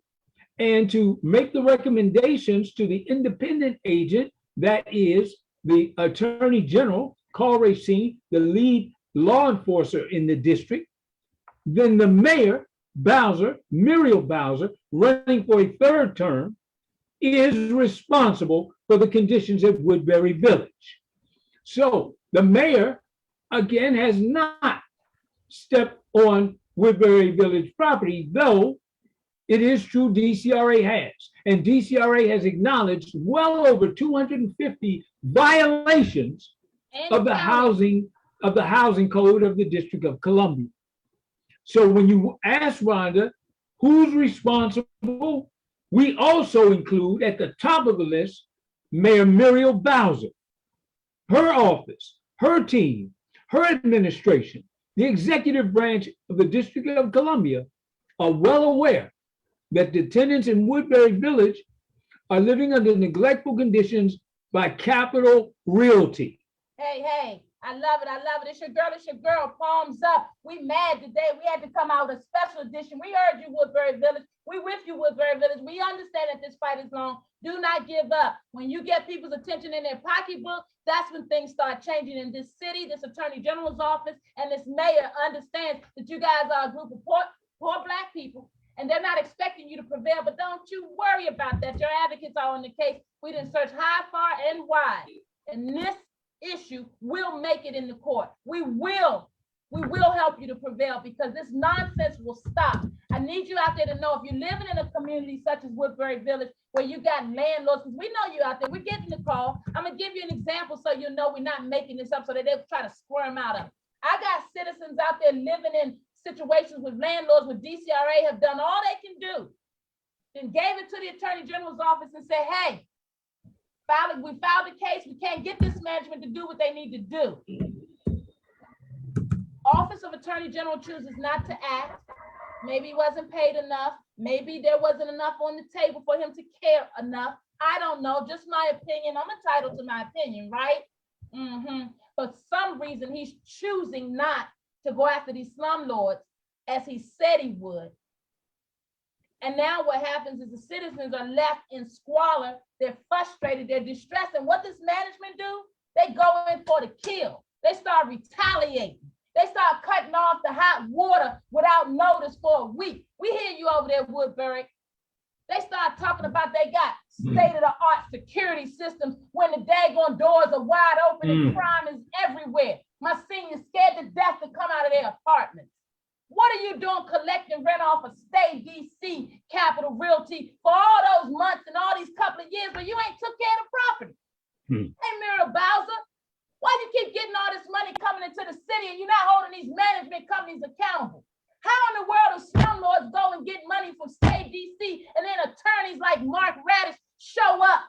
and to make the recommendations to the independent agent that is the Attorney General, Carl Racine, the lead law enforcer in the district. Then the mayor, Bowser, Muriel Bowser, running for a third term, is responsible for the conditions at Woodbury Village. So the mayor, again, has not stepped on Woodbury Village property, though it is true DCRA has. And DCRA has acknowledged well over 250 violations of the housing code of the District of Columbia. So when you ask Rhonda, who's responsible, we also include at the top of the list, Mayor Muriel Bowser, her office, her team, her administration, the executive branch of the District of Columbia are well aware that the tenants in Woodbury Village are living under neglectful conditions by Capital Realty. Hey, I love it. It's your girl, palms up. We mad today. We had to come out with a special edition. We heard you, Woodbury Village. We with you, Woodbury Village. We understand that this fight is long. Do not give up. When you get people's attention in their pocketbook, that's when things start changing in this city. This Attorney General's office and this mayor understands that you guys are a group of poor Black people, and they're not expecting you to prevail, but don't you worry about that. Your advocates are on the case. We didn't search high, far, and wide. And this issue will make it in the court. We will help you to prevail because this nonsense will stop. I need you out there to know if you're living in a community such as Woodbury Village, where you got landlords, because we know you out there, we're getting the call. I'm gonna give you an example so you know we're not making this up so that they'll try to squirm out of it. I got citizens out there living in situations with landlords where DCRA have done all they can do. Then gave it to the Attorney General's office and said, hey, we filed the case, we can't get this management to do what they need to do. Office of Attorney General chooses not to act. Maybe he wasn't paid enough. Maybe there wasn't enough on the table for him to care enough. I don't know, just my opinion. I'm entitled to my opinion, right? For some reason, he's choosing not to go after these slumlords as he said he would. And now what happens is the citizens are left in squalor. They're frustrated, they're distressed. And what does management do? They go in for the kill. They start retaliating. They start cutting off the hot water without notice for a week. We hear you over there, Woodbury. They start talking about they got state-of-the-art security systems when the daggone doors are wide open and crime is everywhere. My seniors scared to death to come out of their apartments. What are you doing collecting rent off of State DC Capital Realty for all those months and all these couple of years where you ain't took care of the property? Hey, Muriel Bowser, why do you keep getting all this money coming into the city and you're not holding these management companies accountable? How in the world do slumlords go and get money from State DC and then attorneys like Mark Radish show up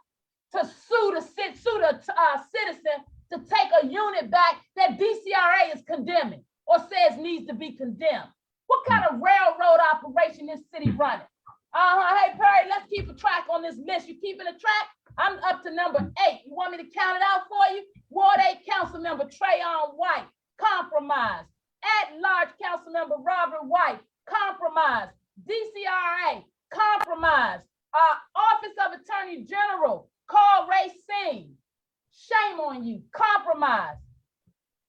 to sue the citizen to take a unit back that DCRA is condemning or says needs to be condemned? What kind of railroad operation this city running? Hey, Perry, let's keep a track on this list. You keeping a track? I'm up to number 8. You want me to count it out for you? Ward 8 Council Member Trayon White, compromise. At-large Council Member Robert White, compromise. DCRA, compromise. Office of Attorney General, Carl Racine, shame on you, compromise.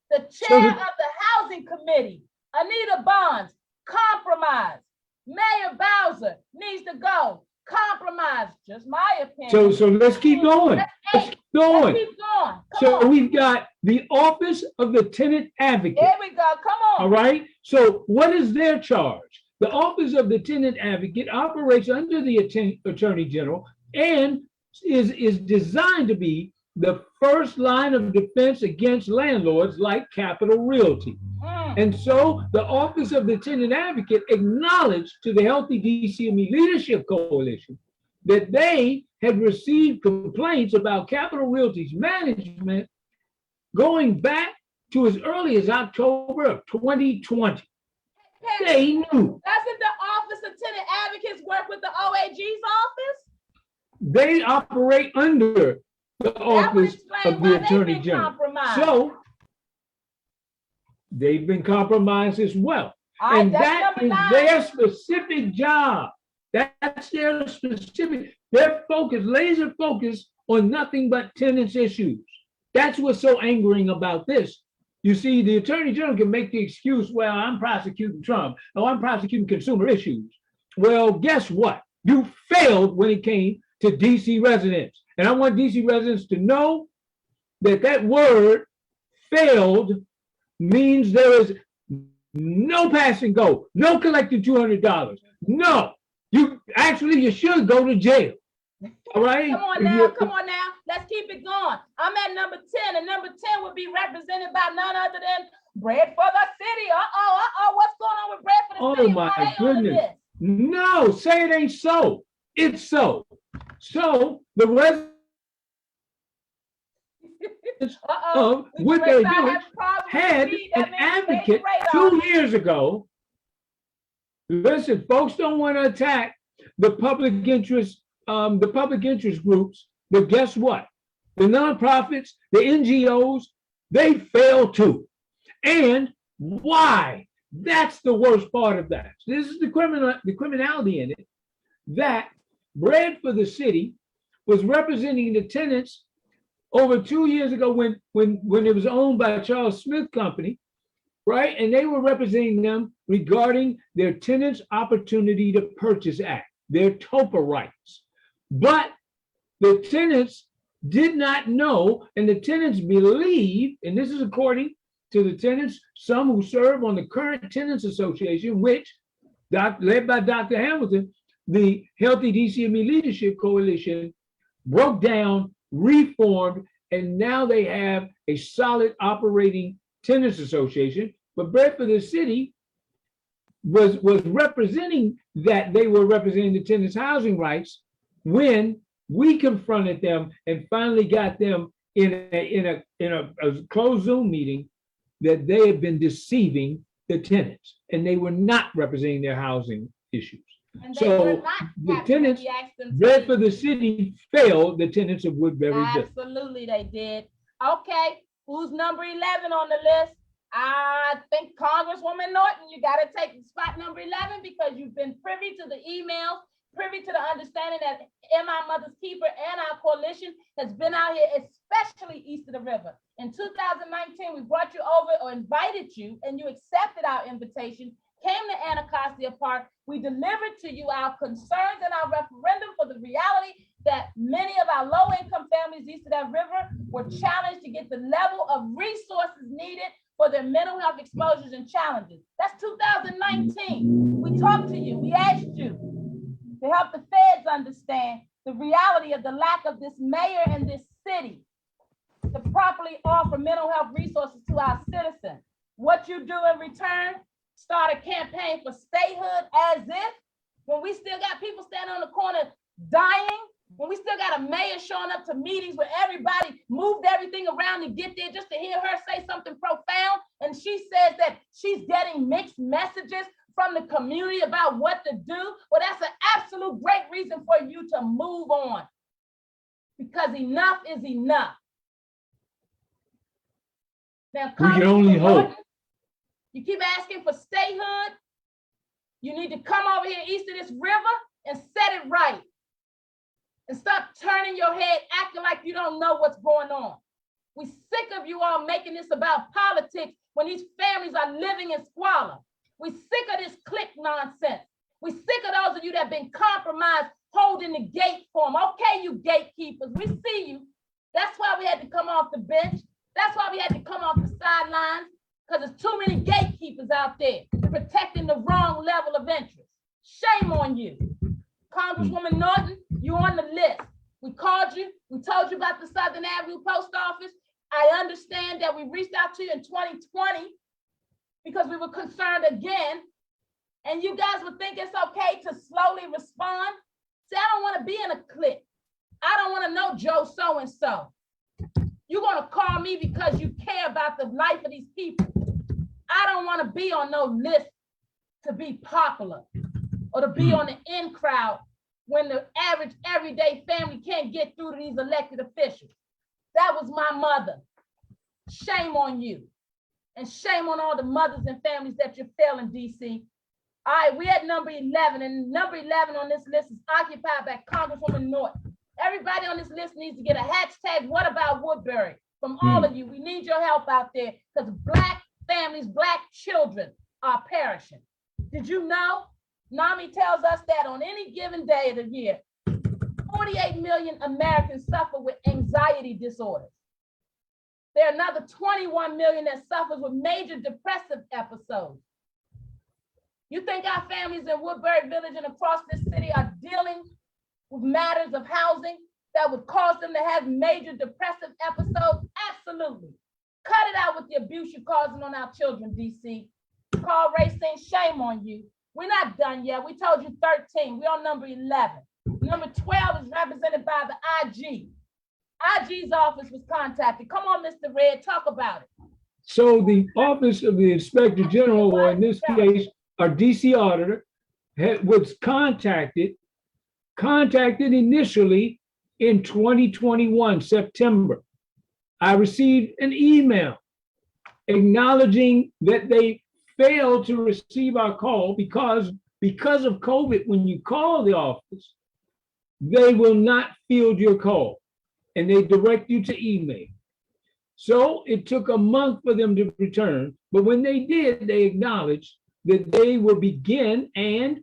The chair of the Housing Committee, Anita Bonds, compromise. Mayor Bowser needs to go, compromise. Just my opinion. So let's keep going. Let's keep going. Let's keep going. So we've got the Office of the Tenant Advocate. There we go. Come on. All right. So what is their charge? The Office of the Tenant Advocate operates under the Attorney General and is designed to be the first line of defense against landlords like Capital Realty. And so the Office of the Tenant Advocate acknowledged to the Healthy DCME Leadership Coalition that they had received complaints about Capital Realty's management going back to as early as October of 2020. They knew. Doesn't the Office of Tenant Advocates work with the OAG's office? They operate under the Office of the Attorney General. So they've been compromised as well. And that is their specific job. That's their specific, their focus, laser focus on nothing but tenants issues. That's what's so angering about this. You see, the Attorney General can make the excuse, well, I'm prosecuting Trump. Oh, I'm prosecuting consumer issues. Well, guess what? You failed when it came to DC residents. And I want DC residents to know that that word failed means there is no pass and go, no collecting $200. No, you should go to jail. All right. Come on now. Let's keep it going. I'm at number 10, and number 10 would be represented by none other than Bread for the City. What's going on with Bread for the City? Oh my goodness. No, say it ain't so. It's so. So the residents of Woodbury Village had an advocate 2 years ago. Listen, folks don't want to attack the public interest groups, but guess what? The nonprofits, the NGOs, they fail too. And why? That's the worst part of that. This is the criminality in it, that Bread for the City was representing the tenants over 2 years ago when it was owned by Charles Smith Company, right? And they were representing them regarding their Tenants Opportunity to Purchase Act, their TOPA rights. But the tenants did not know, and the tenants believe, and this is according to the tenants, some who serve on the current Tenants Association, which, led by Dr. Hamilton, the Healthy DCME Leadership Coalition broke down, reformed, and now they have a solid operating Tenants Association. But Bread for the City was representing that they were representing the tenants' housing rights when we confronted them and finally got them in a closed Zoom meeting that they had been deceiving the tenants and they were not representing their housing issues. So the tenants, Bread for the City, failed the tenants of Woodbury Village. Absolutely, they did. Okay, who's number 11 on the list? I think Congresswoman Norton, you got to take spot number 11 because you've been privy to the emails, privy to the understanding that MI Mother's Keeper and our coalition has been out here, especially east of the river. In 2019, we brought you over or invited you, and you accepted our invitation, came to Anacostia Park. We delivered to you our concerns and our referendum for the reality that many of our low-income families east of that river were challenged to get the level of resources needed for their mental health exposures and challenges. That's 2019. We talked to you, we asked you to help the feds understand the reality of the lack of this mayor and this city to properly offer mental health resources to our citizens. What you do in return, start a campaign for statehood as if when we still got people standing on the corner dying, when we still got a mayor showing up to meetings where everybody moved everything around to get there just to hear her say something profound. And she says that she's getting mixed messages from the community about what to do. Well, that's an absolute great reason for you to move on because enough is enough. Now, we can only hope. You keep asking for statehood. You need to come over here east of this river and set it right. And stop turning your head, acting like you don't know what's going on. We're sick of you all making this about politics when these families are living in squalor. We're sick of this clique nonsense. We're sick of those of you that have been compromised holding the gate for them. Okay, you gatekeepers, we see you. That's why we had to come off the bench. That's why we had to come off the sidelines, because there's too many gatekeepers out there protecting the wrong level of interest. Shame on you. Congresswoman Norton, you're on the list. We called you. We told you about the Southern Avenue Post Office. I understand that we reached out to you in 2020 because we were concerned again. And you guys would think it's okay to slowly respond. See, I don't want to be in a clique. I don't want to know Joe so-and-so. You're going to call me because you care about the life of these people. I don't want to be on no list to be popular or to be on the in crowd when the average everyday family can't get through to these elected officials. That was my mother. Shame on you. And shame on all the mothers and families that you're failing, DC. All right, we at number 11, and number 11 on this list is occupied by Congresswoman Norton. Everybody on this list needs to get a hashtag, what about Woodbury? From all of you. We need your help out there because Black families, Black children are perishing. Did you know? NAMI tells us that on any given day of the year, 48 million Americans suffer with anxiety disorders. There are another 21 million that suffers with major depressive episodes. You think our families in Woodbury Village and across this city are dealing with matters of housing that would cause them to have major depressive episodes? Absolutely. Cut it out with the abuse you're causing on our children, DC. Carl Racine, shame on you. We're not done yet. We told you 13. We're on number 11. Number 12 is represented by the IG. IG's office was contacted. Come on, Mr. Red, talk about it. So the Office of the Inspector General, or in this case, our DC auditor, was contacted initially in 2021, September. I received an email acknowledging that they failed to receive our call because of COVID. When you call the office, they will not field your call and they direct you to email. So it took a month for them to return, but when they did, they acknowledged that they will begin, and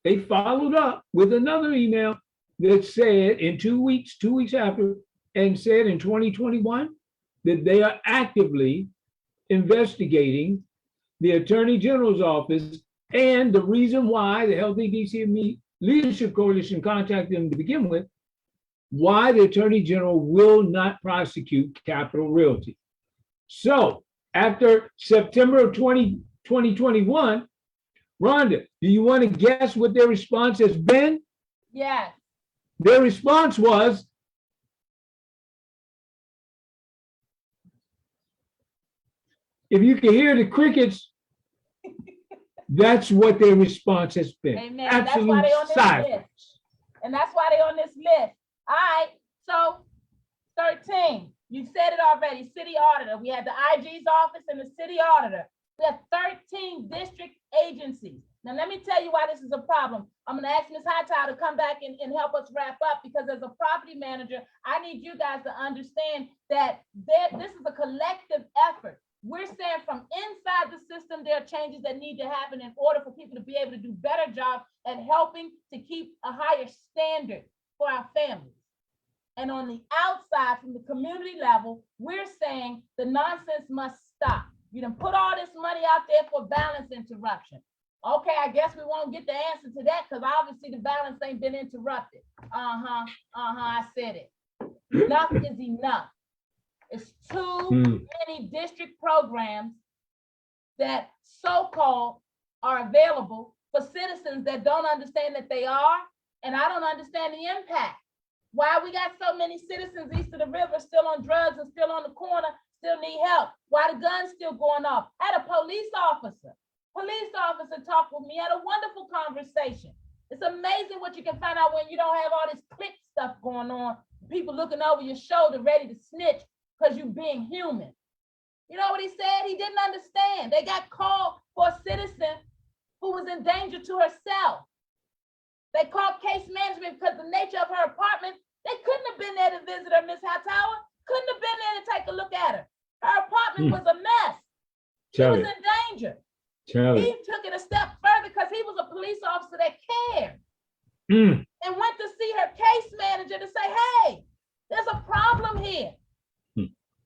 they followed up with another email that said in 2 weeks after, and said in 2021 that they are actively investigating the Attorney General's office, and the reason why the Healthy DC Leadership Coalition contacted them to begin with, why the Attorney General will not prosecute Capital Realty. So after September of 2021, Rhonda, do you want to guess what their response has been? Yes. Their response was, if you can hear the crickets, that's what their response has been. Amen. Absolute silence. And that's why they're on this list. All right. So 13, you said it already, city auditor. We had the IG's office and the city auditor. We have 13 district agencies. Now, let me tell you why this is a problem. I'm going to ask Ms. Hightower to come back and help us wrap up, because as a property manager, I need you guys to understand that this is a collective effort. We're saying from inside the system, there are changes that need to happen in order for people to be able to do better job at helping to keep a higher standard for our families. And on the outside, from the community level, we're saying the nonsense must stop. You done put all this money out there for balance interruption. Okay, I guess we won't get the answer to that because obviously the balance ain't been interrupted. I said it. Enough is enough. It's too many district programs that so-called are available for citizens that don't understand that they are, and I don't understand the impact. Why we got so many citizens east of the river still on drugs and still on the corner, still need help? Why the guns still going off? I had a police officer talk with me, had a wonderful conversation. It's amazing what you can find out when you don't have all this click stuff going on, people looking over your shoulder ready to snitch because you being human. You know what he said? He didn't understand. They got called for a citizen who was in danger to herself. They called case management because the nature of her apartment, they couldn't have been there to visit her, Miss Hightower. Couldn't have been there to take a look at her. Her apartment was a mess. She was in danger. He took it a step further because he was a police officer that cared and went to see her case manager to say, hey, there's a problem here.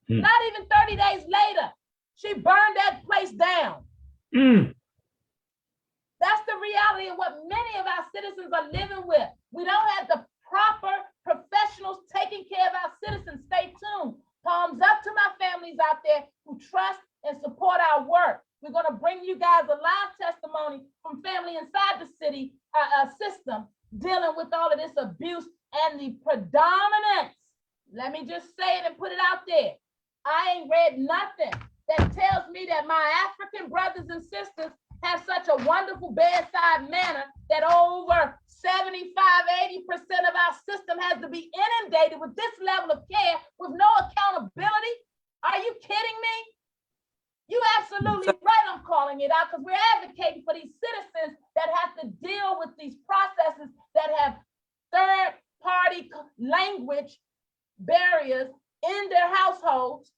Not even 30 days later, she burned that place down. That's the reality of what many of our citizens are living with. We don't have the proper professionals taking care of our citizens. Stay tuned. Palms up to my families out there who trust and support our work. We're going to bring you guys a live testimony from family inside the city system dealing with all of this abuse and the predominance. Let me just say it and put it out there. I ain't read nothing that tells me that my African brothers and sisters have such a wonderful bedside manner that over 75, 80% of our system has to be inundated with this level of care with no accountability. Are you kidding me? You absolutely right. I'm calling it out because we're advocating for these citizens that have to deal with these processes that have third-party barriers in their households.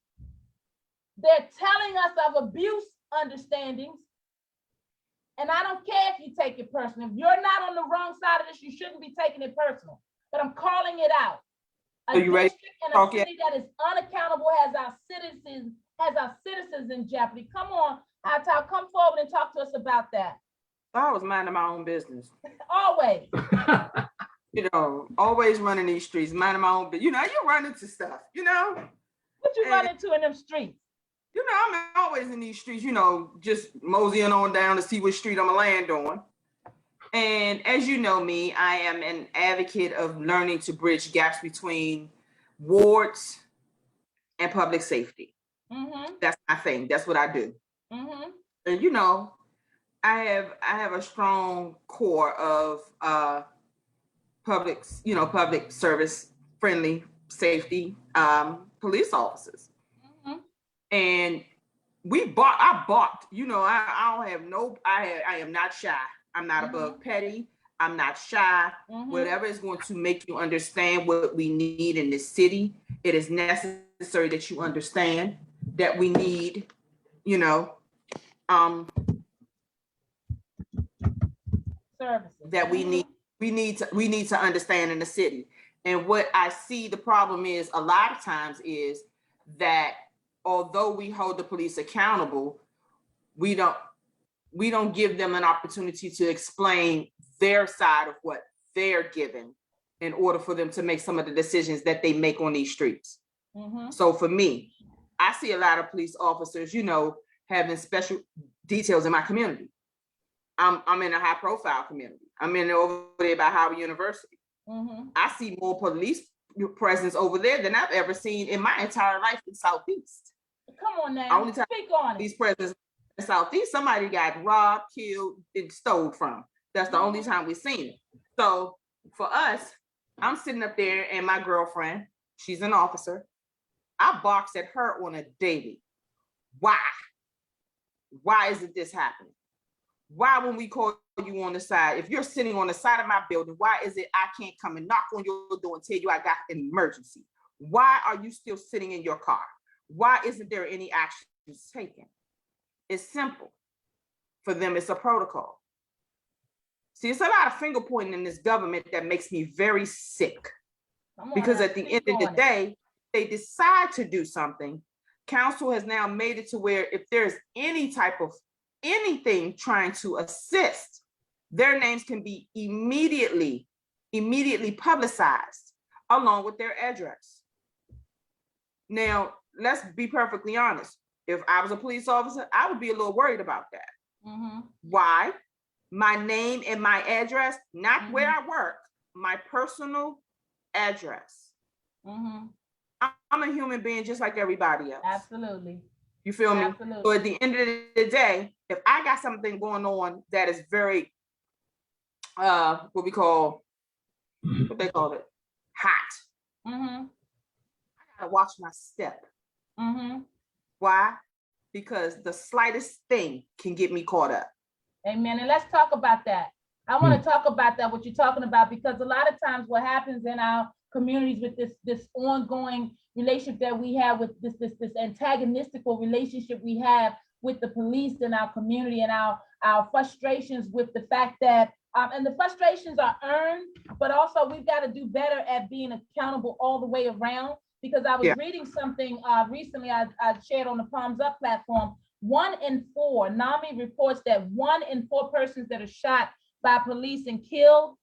They're telling us of abuse understandings. And I don't care if you take it personal. If you're not on the wrong side of this, you shouldn't be taking it personal. But I'm calling it out. A district and a city that is unaccountable has our citizens in jeopardy. Come on, Atal, come forward and talk to us about that. I was minding my own business. Always. You know, always running these streets, minding my own business. You know, you run into stuff, you know? What you run into in them streets? You know, I'm always in these streets, you know, just moseying on down to see which street I'm gonna land on. And as you know me, I am an advocate of learning to bridge gaps between wards and public safety. That's my thing. That's what I do. And you know, I have a strong core of public service friendly safety police officers. And I bought, you know, I am not shy. I'm not above petty. I'm not shy. Whatever is going to make you understand what we need in this city, it is necessary that you understand that we need, you know, services that we need to understand in the city. And what I see the problem is a lot of times is that although we hold the police accountable, we don't give them an opportunity to explain their side of what they're given in order for them to make some of the decisions that they make on these streets. So for me, I see a lot of police officers, you know, having special details in my community. I'm in a high profile community. I'm in over there by Howard University. I see more police presence over there than I've ever seen in my entire life in Southeast. Come on now, only time speak on these it. presence in Southeast, somebody got robbed, killed, and stole from. That's the only time we've seen it. So for us, I'm sitting up there and my girlfriend, she's an officer. I box at her on a daily. Why? Why isn't this happening? Why, when we call you on the side, if you're sitting on the side of my building, why is it I can't come and knock on your door and tell you I got an emergency? Why are you still sitting in your car? Why isn't there any actions taken? It's simple. For them, it's a protocol. See, it's a lot of finger pointing in this government that makes me very sick. Because at the end of the day, they decide to do something. Council has now made it to where if there's any type of anything trying to assist, their names can be immediately publicized along with their address. Now, let's be perfectly honest. If I was a police officer, I would be a little worried about that. Why? My name and my address, not where I work, my personal address. I'm a human being just like everybody else. Absolutely. You feel me? Absolutely. So at the end of the day, if I got something going on that is very, what they call it, hot, I gotta watch my step. Why? Because the slightest thing can get me caught up. Amen. And let's talk about that. I want to talk about that, what you're talking about, because a lot of times what happens in our communities with this ongoing relationship that we have with this antagonistical relationship we have with the police in our community, and our frustrations with the fact that and the frustrations are earned, but also we've got to do better at being accountable all the way around. Because I was reading something recently I shared on the Palms Up platform. 1 in 4, NAMI reports that 1 in 4 persons that are shot by police and killed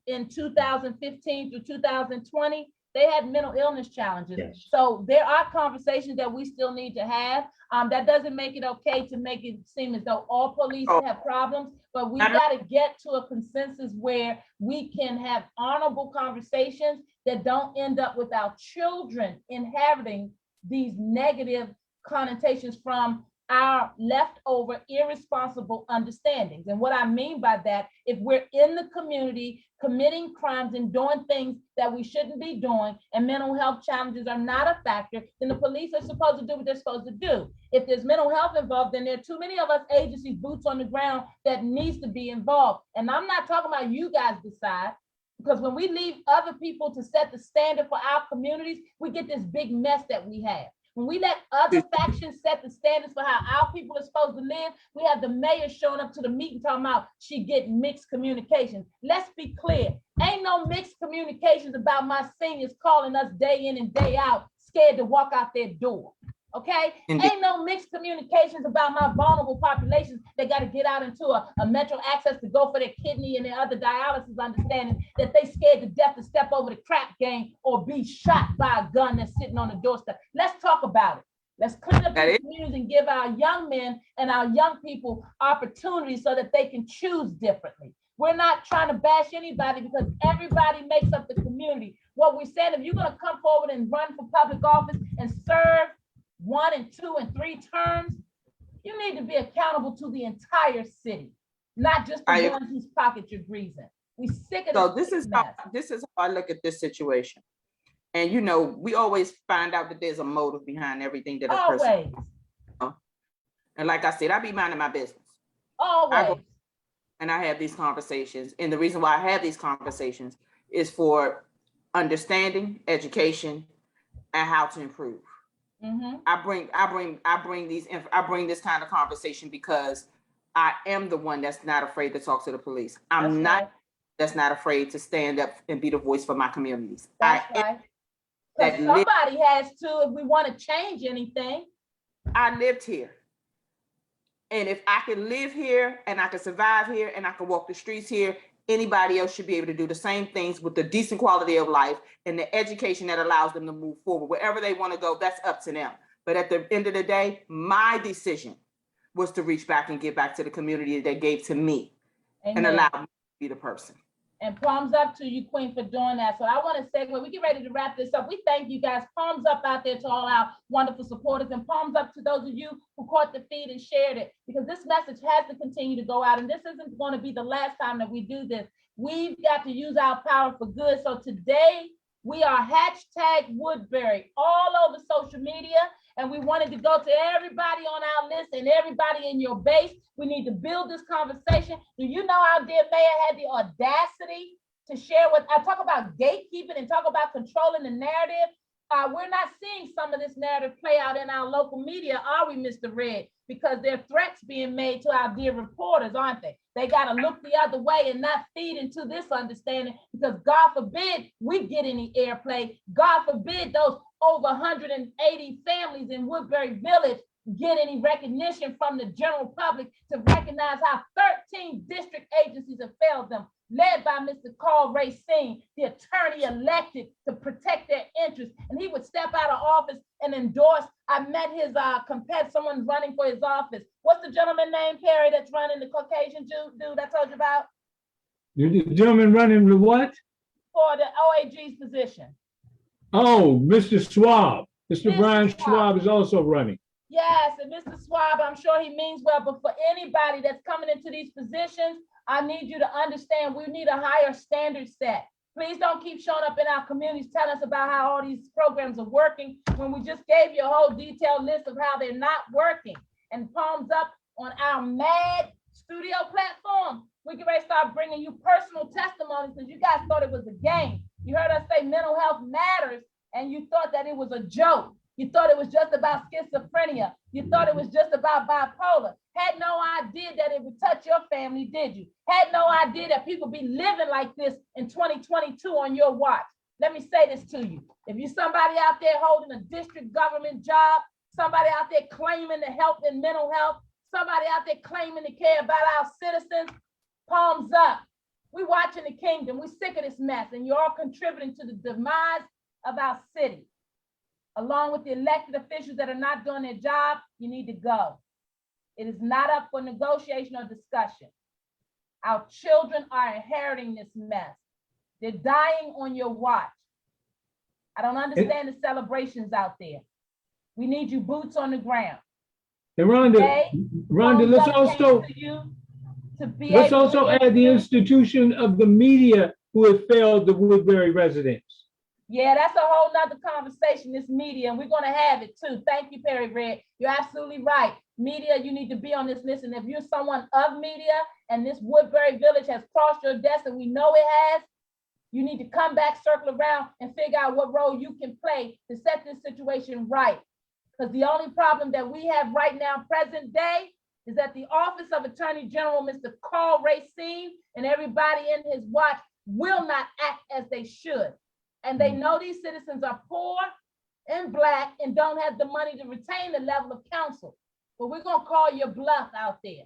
in 2015 through 2020, they had mental illness challenges. Yes. So there are conversations that we still need to have. That doesn't make it okay to make it seem as though all police have problems, but we got to get to a consensus where we can have honorable conversations that don't end up with our children inheriting these negative connotations from our leftover irresponsible understandings. And what I mean by that, if we're in the community committing crimes and doing things that we shouldn't be doing, and mental health challenges are not a factor, then the police are supposed to do what they're supposed to do. If there's mental health involved, then there are too many of us agencies, boots on the ground, that needs to be involved. And I'm not talking about you guys decide. Because when we leave other people to set the standard for our communities, we get this big mess that we have. When we let other factions set the standards for how our people are supposed to live, we have the mayor showing up to the meeting talking about she get mixed communications. Let's be clear. Ain't no mixed communications about my seniors calling us day in and day out, scared to walk out their door. Okay? Indeed. Ain't no mixed communications about my vulnerable populations that got to get out into a metro access to go for their kidney and their other dialysis, understanding that they scared to death to step over the crap game or be shot by a gun that's sitting on the doorstep. Let's talk about it. Let's clean up the communities and give our young men and our young people opportunities so that they can choose differently. We're not trying to bash anybody because everybody makes up the community. What we're saying, if you're going to come forward and run for public office and serve 1 and 2 and 3 terms, you need to be accountable to the entire city, not just the ones whose pocket you're greasing. We sick of so this is how I look at this situation. And you know, we always find out that there's a motive behind everything that a person. And like I said, I be minding my business. Always. And I have these conversations. And the reason why I have these conversations is for understanding, education, and how to improve. Mm-hmm. I bring this kind of conversation because I am the one that's not afraid to talk to the police. That's not afraid to stand up and be the voice for my communities. That's right. Because somebody has to, if we want to change anything. I lived here. And if I can live here and I can survive here and I can walk the streets here, anybody else should be able to do the same things with the decent quality of life and the education that allows them to move forward. Wherever they want to go, that's up to them. But at the end of the day, my decision was to reach back and give back to the community that gave to me. Amen. And allow me to be the person. And palms up to you, Queen, for doing that. So I want to say, when we get ready to wrap this up, we thank you guys. Palms up out there to all our wonderful supporters, and palms up to those of you who caught the feed and shared it, because this message has to continue to go out. And this isn't going to be the last time that we do this. We've got to use our power for good. So today we are #Woodbury all over social media. And we wanted to go to everybody on our list and everybody in your base. We need to build this conversation. Do you know our dear mayor had the audacity to share with, I talk about gatekeeping and talk about controlling the narrative. We're not seeing some of this narrative play out in our local media, are we, Mr. Red? Because there are threats being made to our dear reporters, aren't they? They got to look the other way and not feed into this understanding, because God forbid we get any airplay. God forbid those over 180 families in Woodbury Village get any recognition from the general public to recognize how 13 district agencies have failed them, led by Mr. Carl Racine, the attorney elected to protect their interests. And he would step out of office and endorse. I met his competitor, someone running for his office. What's the gentleman named, Perry, that's running, the Caucasian dude I told you about? The gentleman running the what? For the OAG's position. Oh, Mr. Schwab. Mr. Brian Schwab is also running. Yes, and Mr. Schwab, I'm sure he means well, but for anybody that's coming into these positions, I need you to understand we need a higher standard set. Please don't keep showing up in our communities telling us about how all these programs are working when we just gave you a whole detailed list of how they're not working. And palms up on our MAD studio platform. We can ready to start bringing you personal testimonies, because you guys thought it was a game. You heard us say mental health matters, and you thought that it was a joke. You thought it was just about schizophrenia. You thought it was just about bipolar. Had no idea that it would touch your family, did you? Had no idea that people be living like this in 2022 on your watch. Let me say this to you. If you're somebody out there holding a district government job, somebody out there claiming to help in mental health, somebody out there claiming to care about our citizens, palms up. We watching the kingdom. We're sick of this mess, and you're all contributing to the demise of our city. Along with the elected officials that are not doing their job, you need to go. It is not up for negotiation or discussion. Our children are inheriting this mess. They're dying on your watch. I don't understand the celebrations out there. We need you boots on the ground. And Rhonda, let's also add the institution of the media who have failed the Woodbury residents. Yeah, that's a whole nother conversation, this media, and we're going to have it too. Thank you, Perry Red. You're absolutely right. Media, you need to be on this list. And if you're someone of media and this Woodbury Village has crossed your desk, and we know it has, You need to come back, circle around, and figure out what role you can play to set this situation right. Because the only problem that we have right now, present day, is that the Office of Attorney General, Mr. Carl Racine, and everybody in his watch will not act as they should. And they know these citizens are poor and Black and don't have the money to retain the level of counsel. But we're gonna call your bluff out there,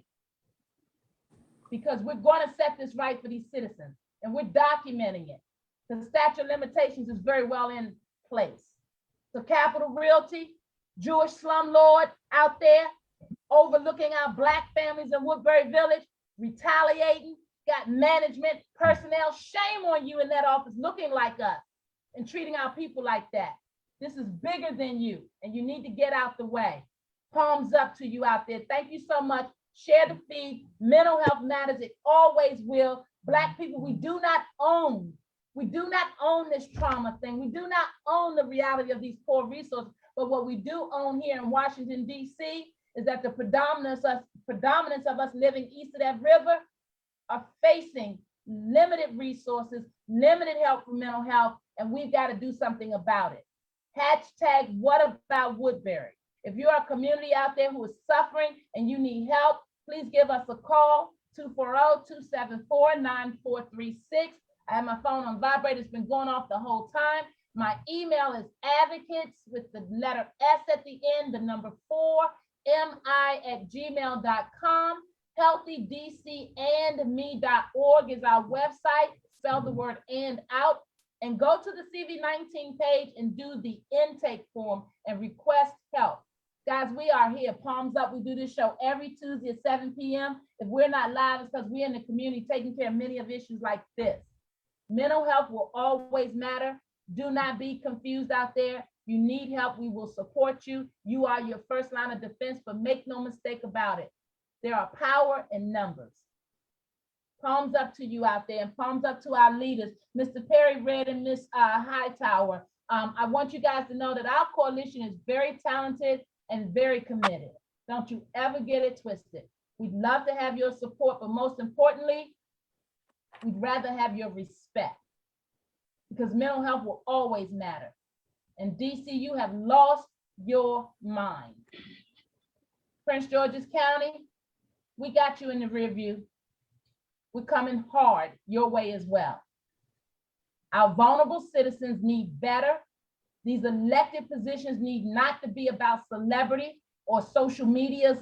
because we're gonna set this right for these citizens, and we're documenting it. The statute of limitations is very well in place. So Capital Realty, Jewish slumlord out there, overlooking our Black families in Woodbury Village, retaliating, got management, personnel. Shame on you in that office looking like us and treating our people like that. This is bigger than you, and you need to get out the way. Palms up to you out there. Thank you so much. Share the feed. Mental health matters. It always will. Black people, we do not own. We do not own this trauma thing. We do not own the reality of these poor resources. But what we do own here in Washington, D.C. is that the predominance of us living east of that river are facing limited resources, limited help for mental health, and we've got to do something about it. Hashtag what about Woodbury? If you're a community out there who is suffering and you need help, please give us a call, 240-274-9436. I have my phone on vibrate. It's been going off the whole time. My email is advocates with the letter S at the end, the number 4mi@gmail.com. HealthyDCandme.org is our website. Spell the word "and" out. And go to the CV19 page and do the intake form and request help. Guys, we are here, palms up. We do this show every Tuesday at 7 p.m. If we're not live, it's because we're in the community taking care of many of issues like this. Mental health will always matter. Do not be confused out there. You need help, we will support you. You are your first line of defense, but make no mistake about it. There are power in numbers. Palms up to you out there, and palms up to our leaders, Mr. Perry Red and Ms. Hightower. I want you guys to know that our coalition is very talented and very committed. Don't you ever get it twisted. We'd love to have your support, but most importantly, we'd rather have your respect, because mental health will always matter. And DC, you have lost your mind. Prince George's County, we got you in the rear view. We're coming hard your way as well. Our vulnerable citizens need better. These elected positions need not to be about celebrity or social media's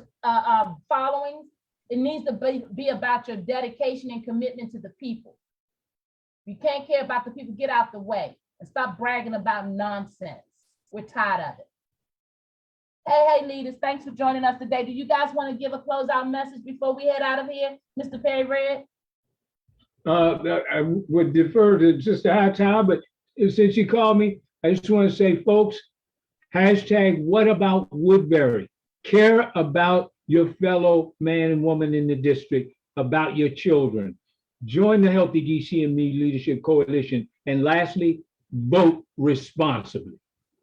followings. It needs to be about your dedication and commitment to the people. If you can't care about the people, get out the way and stop bragging about nonsense. We're tired of it. Hey, leaders, thanks for joining us today. Do you guys want to give a closeout message before we head out of here? Mr. Perry Red? I would defer to Sister Hightower, but since you called me, I just want to say, folks, hashtag what about Woodbury? Care about your fellow man and woman in the district, about your children. Join the Healthy DCME Leadership Coalition. And lastly, vote responsibly.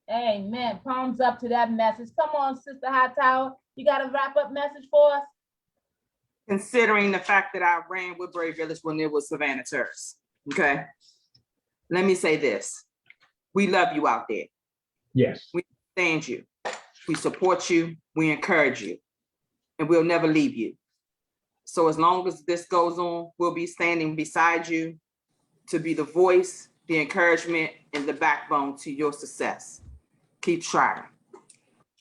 Amen. Palms up to that message. Come on, Sister Hightower. You got a wrap-up message for us? Considering the fact that I ran Woodbury Village when it was Savannah Terrace, okay? Let me say this. We love you out there. Yes. We understand you. We support you. We encourage you. And we'll never leave you. So as long as this goes on, we'll be standing beside you to be the voice, the encouragement, and the backbone to your success. Keep trying.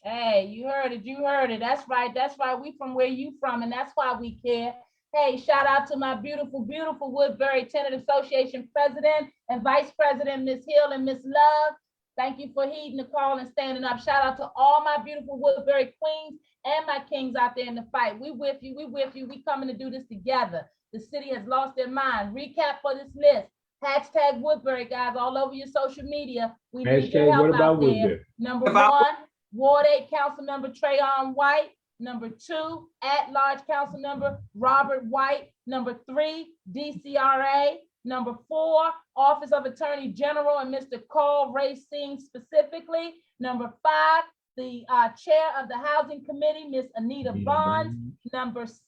Hey, you heard it. You heard it. That's right. That's right. We from where you from, and that's why we care. Hey, shout out to my beautiful, beautiful Woodbury Tenant Association President and Vice President, Ms. Hill and Ms. Love. Thank you for heeding the call and standing up. Shout out to all my beautiful Woodbury queens and my kings out there in the fight. We with you. We with you. We coming to do this together. The city has lost their mind. Recap for this list. Hashtag Woodbury, guys, all over your social media. We need your help out there. Woodbury? Number one, Ward 8 Council Member Trayon White. Number 2, at-large Council Member Robert White. Number 3, DCRA. Number 4, Office of Attorney General and Mr. Carl Racine specifically. Number 5, the Chair of the Housing Committee, Ms. Anita Bonds. Number 6,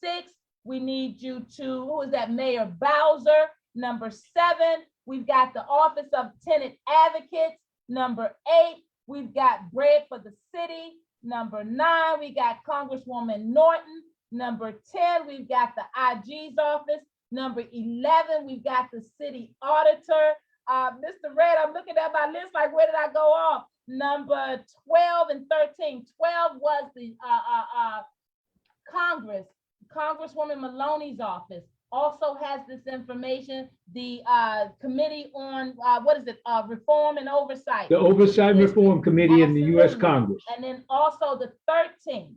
we need you to, who is that, Mayor Bowser. Number 7, We've got the Office of Tenant Advocates. Number 8, we've got Bread for the City. Number 9, we got Congresswoman Norton. Number 10, we've got the IG's office. Number 11, we've got the city auditor. Mr. Red, I'm looking at my list like, where did I go off? Number 12 and 13. 12 was the Congresswoman Maloney's office also has this information. The Committee on, Reform and Oversight. The Oversight Reform Committee in the U.S. Absolutely. Congress. And then also the 13th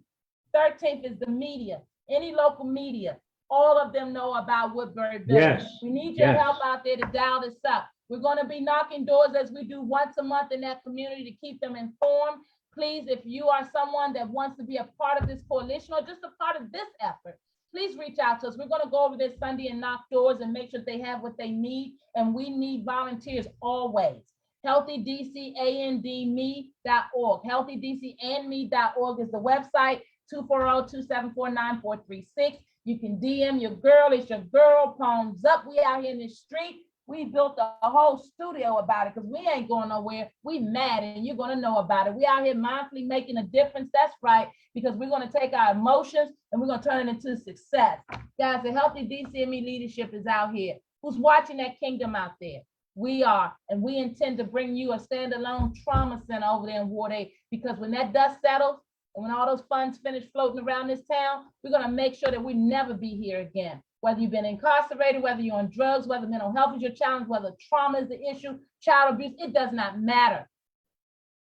is the media, any local media. All of them know about Woodbury Village. Yes, We need your yes. help out there to dial this up. We're going to be knocking doors as we do once a month in that community to keep them informed. Please, if you are someone that wants to be a part of this coalition or just a part of this effort, please reach out to us. We're going to go over this Sunday and knock doors and make sure they have what they need. And we need volunteers always. HealthyDCandme.org. HealthyDCandme.org is the website. 240-274-9436. You can DM your girl. It's your girl. Palms up. We out here in the street. We built a whole studio about it because we ain't going nowhere. We mad and you're going to know about it. We out here mindfully making a difference. That's right, because we're going to take our emotions and we're going to turn it into success. Guys, the Healthy DCME leadership is out here. Who's watching that kingdom out there? We are, and we intend to bring you a standalone trauma center over there in Ward 8, because when that dust settles and when all those funds finish floating around this town, we're going to make sure that we never be here again. Whether you've been incarcerated, whether you're on drugs, whether mental health is your challenge, whether trauma is the issue, child abuse, it does not matter.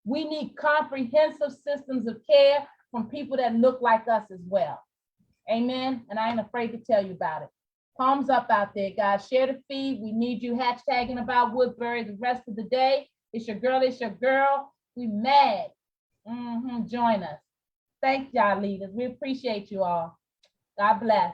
We need comprehensive systems of care from people that look like us as well. Amen. And I ain't afraid to tell you about it. Palms up out there, guys. Share the feed. We need you hashtagging about Woodbury the rest of the day. It's your girl. It's your girl. We mad. Join us. Thank y'all, leaders. We appreciate you all. God bless.